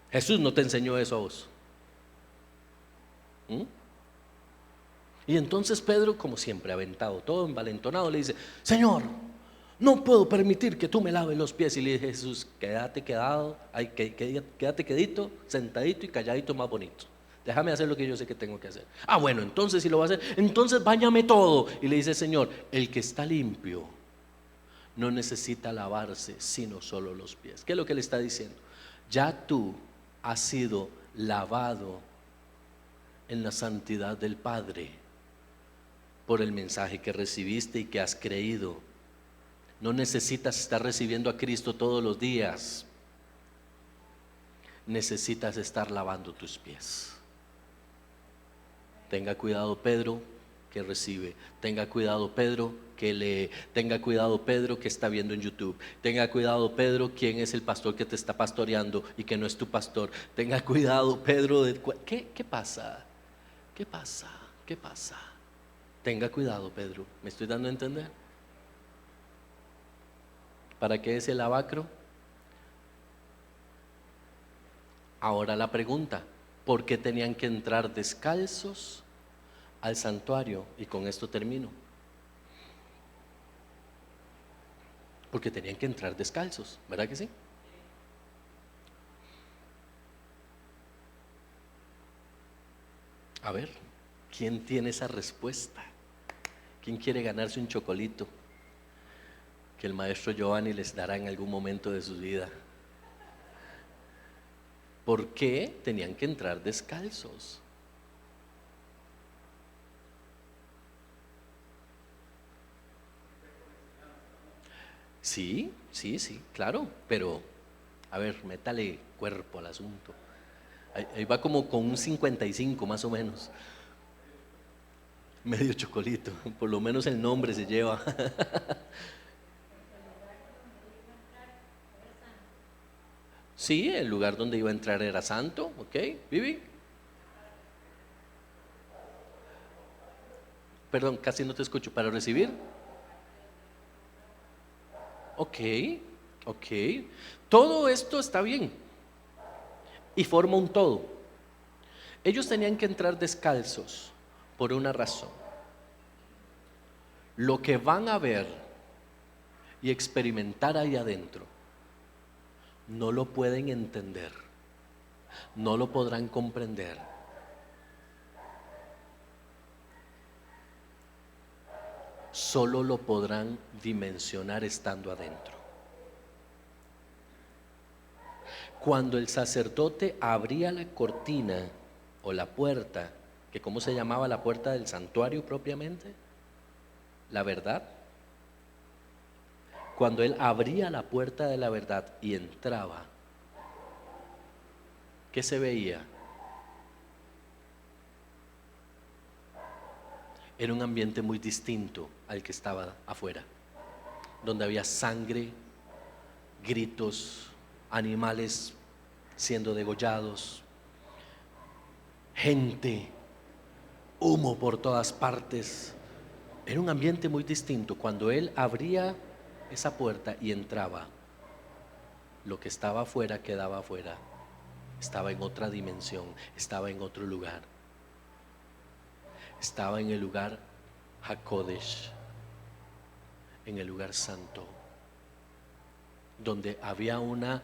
Jesús no te enseñó eso a vos. Y entonces Pedro, como siempre, aventado, todo envalentonado, le dice: Señor, no puedo permitir que tú me laves los pies. Y le dije: Jesús, quédate quedito, sentadito y calladito, más bonito. Déjame hacer lo que yo sé que tengo que hacer. Ah, bueno, entonces si lo va a hacer, entonces báñame todo. Y le dice: Señor, el que está limpio no necesita lavarse sino solo los pies. ¿Qué es lo que le está diciendo? Ya tú has sido lavado en la santidad del Padre por el mensaje que recibiste y que has creído. No necesitas estar recibiendo a Cristo todos los días. Necesitas estar lavando tus pies. Tenga cuidado, Pedro, que recibe. Tenga cuidado, Pedro, que lee. Tenga cuidado, Pedro, que está viendo en YouTube. Tenga cuidado, Pedro, quién es el pastor que te está pastoreando y que no es tu pastor. Tenga cuidado, Pedro. ¿Qué pasa? ¿Qué pasa? ¿Qué pasa? Tenga cuidado, Pedro. ¿Me estoy dando a entender? ¿Para qué es el lavacro? Ahora la pregunta: ¿por qué tenían que entrar descalzos al santuario? Y con esto termino. Porque tenían que entrar descalzos, ¿verdad que sí? A ver, ¿quién tiene esa respuesta? ¿Quién quiere ganarse un chocolito que el maestro Giovanni les dará en algún momento de su vida? ¿Por qué tenían que entrar descalzos? Sí, claro, pero a ver, métale cuerpo al asunto. Ahí va como con un 55 más o menos. Medio chocolito, por lo menos el nombre se lleva. Sí, el lugar donde iba a entrar era santo, ¿ok? Vivi. Perdón, casi no te escucho. ¿Para recibir? Ok, ok. Todo esto está bien y forma un todo. Ellos tenían que entrar descalzos por una razón. Lo que van a ver y experimentar ahí adentro no lo pueden entender, no lo podrán comprender. Solo lo podrán dimensionar estando adentro. Cuando el sacerdote abría la cortina o la puerta que ¿cómo se llamaba la puerta del santuario propiamente? La verdad. Cuando él abría la puerta de la verdad y entraba, ¿qué se veía? Era un ambiente muy distinto al que estaba afuera, donde había sangre, gritos, animales siendo degollados, gente, humo por todas partes. Era un ambiente muy distinto. Cuando él abría esa puerta y entraba, lo que estaba afuera quedaba afuera. Estaba en otra dimensión, estaba en otro lugar. Estaba en el lugar Hakodesh, en el lugar santo, donde había una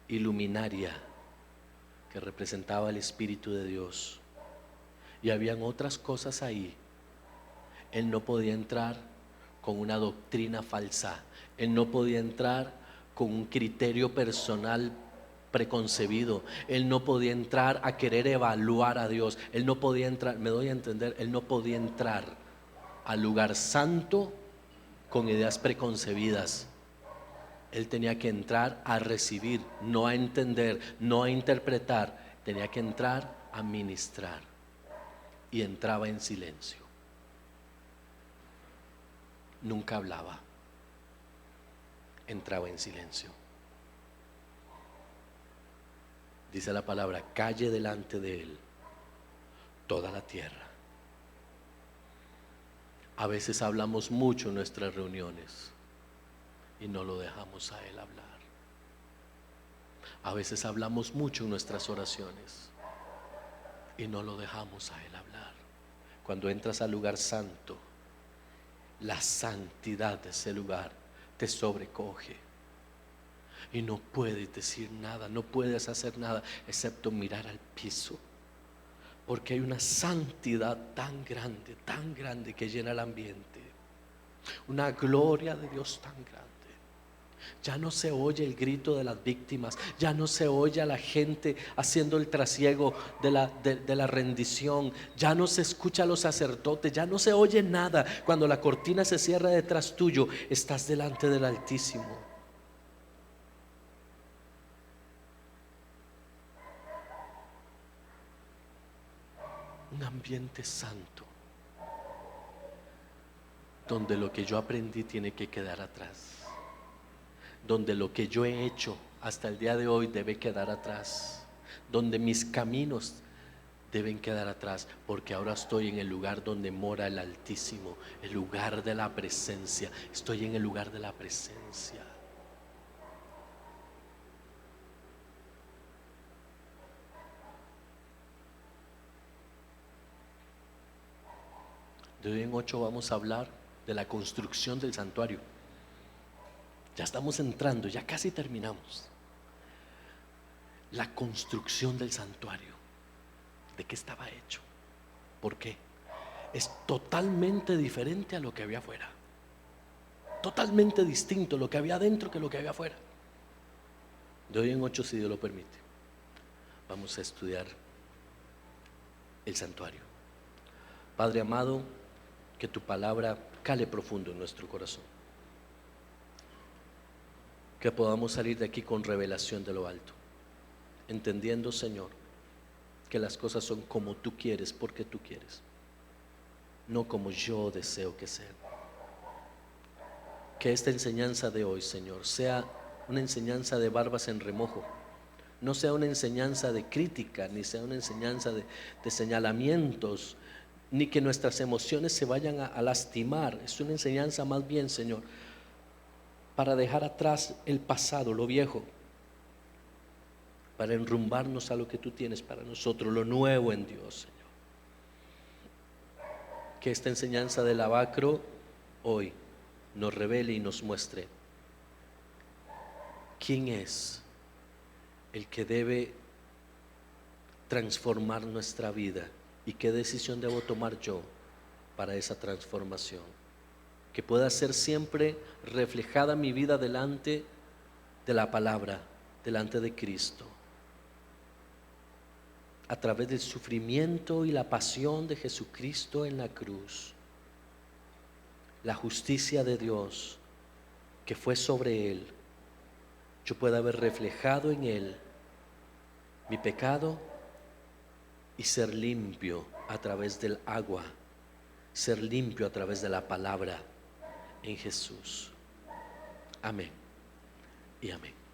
iluminaria que representaba el Espíritu de Dios, y habían otras cosas ahí. Él no podía entrar con una doctrina falsa, él no podía entrar con un criterio personal preconcebido, él no podía entrar a querer evaluar a Dios, él no podía entrar, me doy a entender, él no podía entrar al lugar santo con ideas preconcebidas. Él tenía que entrar a recibir, no a entender, no a interpretar. Tenía que entrar a ministrar. Y entraba en silencio. Nunca hablaba. Entraba en silencio. Dice la palabra: calle delante de él toda la tierra. A veces hablamos mucho en nuestras reuniones y no lo dejamos a él hablar. A veces hablamos mucho en nuestras oraciones y no lo dejamos a él hablar. Cuando entras al lugar santo, la santidad de ese lugar te sobrecoge y no puedes decir nada, no puedes hacer nada excepto mirar al piso, porque hay una santidad tan grande que llena el ambiente, una gloria de Dios tan grande. Ya no se oye el grito de las víctimas, ya no se oye a la gente haciendo el trasiego de la rendición, ya no se escucha a los sacerdotes, ya no se oye nada. Cuando la cortina se cierra detrás tuyo, estás delante del Altísimo. Un ambiente santo, donde lo que yo aprendí tiene que quedar atrás, donde lo que yo he hecho hasta el día de hoy debe quedar atrás, donde mis caminos deben quedar atrás, porque ahora estoy en el lugar donde mora el Altísimo, el lugar de la presencia. Estoy en el lugar de la presencia. De hoy en 8 vamos a hablar de la construcción del santuario. Ya estamos entrando, ya casi terminamos. La construcción del santuario. ¿De qué estaba hecho? ¿Por qué? Es totalmente diferente a lo que había afuera. Totalmente distinto lo que había adentro que lo que había afuera. De hoy en 8, si Dios lo permite, vamos a estudiar el santuario. Padre amado, que tu palabra cale profundo en nuestro corazón, que podamos salir de aquí con revelación de lo alto, entendiendo, Señor, que las cosas son como tú quieres, porque tú quieres, no como yo deseo que sean. Que esta enseñanza de hoy, Señor, sea una enseñanza de barbas en remojo, no sea una enseñanza de crítica, ni sea una enseñanza de señalamientos, ni que nuestras emociones se vayan a lastimar. Es una enseñanza más bien, Señor, para dejar atrás el pasado, lo viejo, para enrumbarnos a lo que tú tienes para nosotros, lo nuevo en Dios, Señor. Que esta enseñanza del Abacro hoy nos revele y nos muestre quién es el que debe transformar nuestra vida y qué decisión debo tomar yo para esa transformación. Que pueda ser siempre reflejada mi vida delante de la palabra, delante de Cristo. a través del sufrimiento y la pasión de Jesucristo en la cruz, la justicia de Dios que fue sobre Él, yo pueda ver reflejado en Él mi pecado y ser limpio a través del agua, ser limpio a través de la palabra en Jesús. Amén y amén.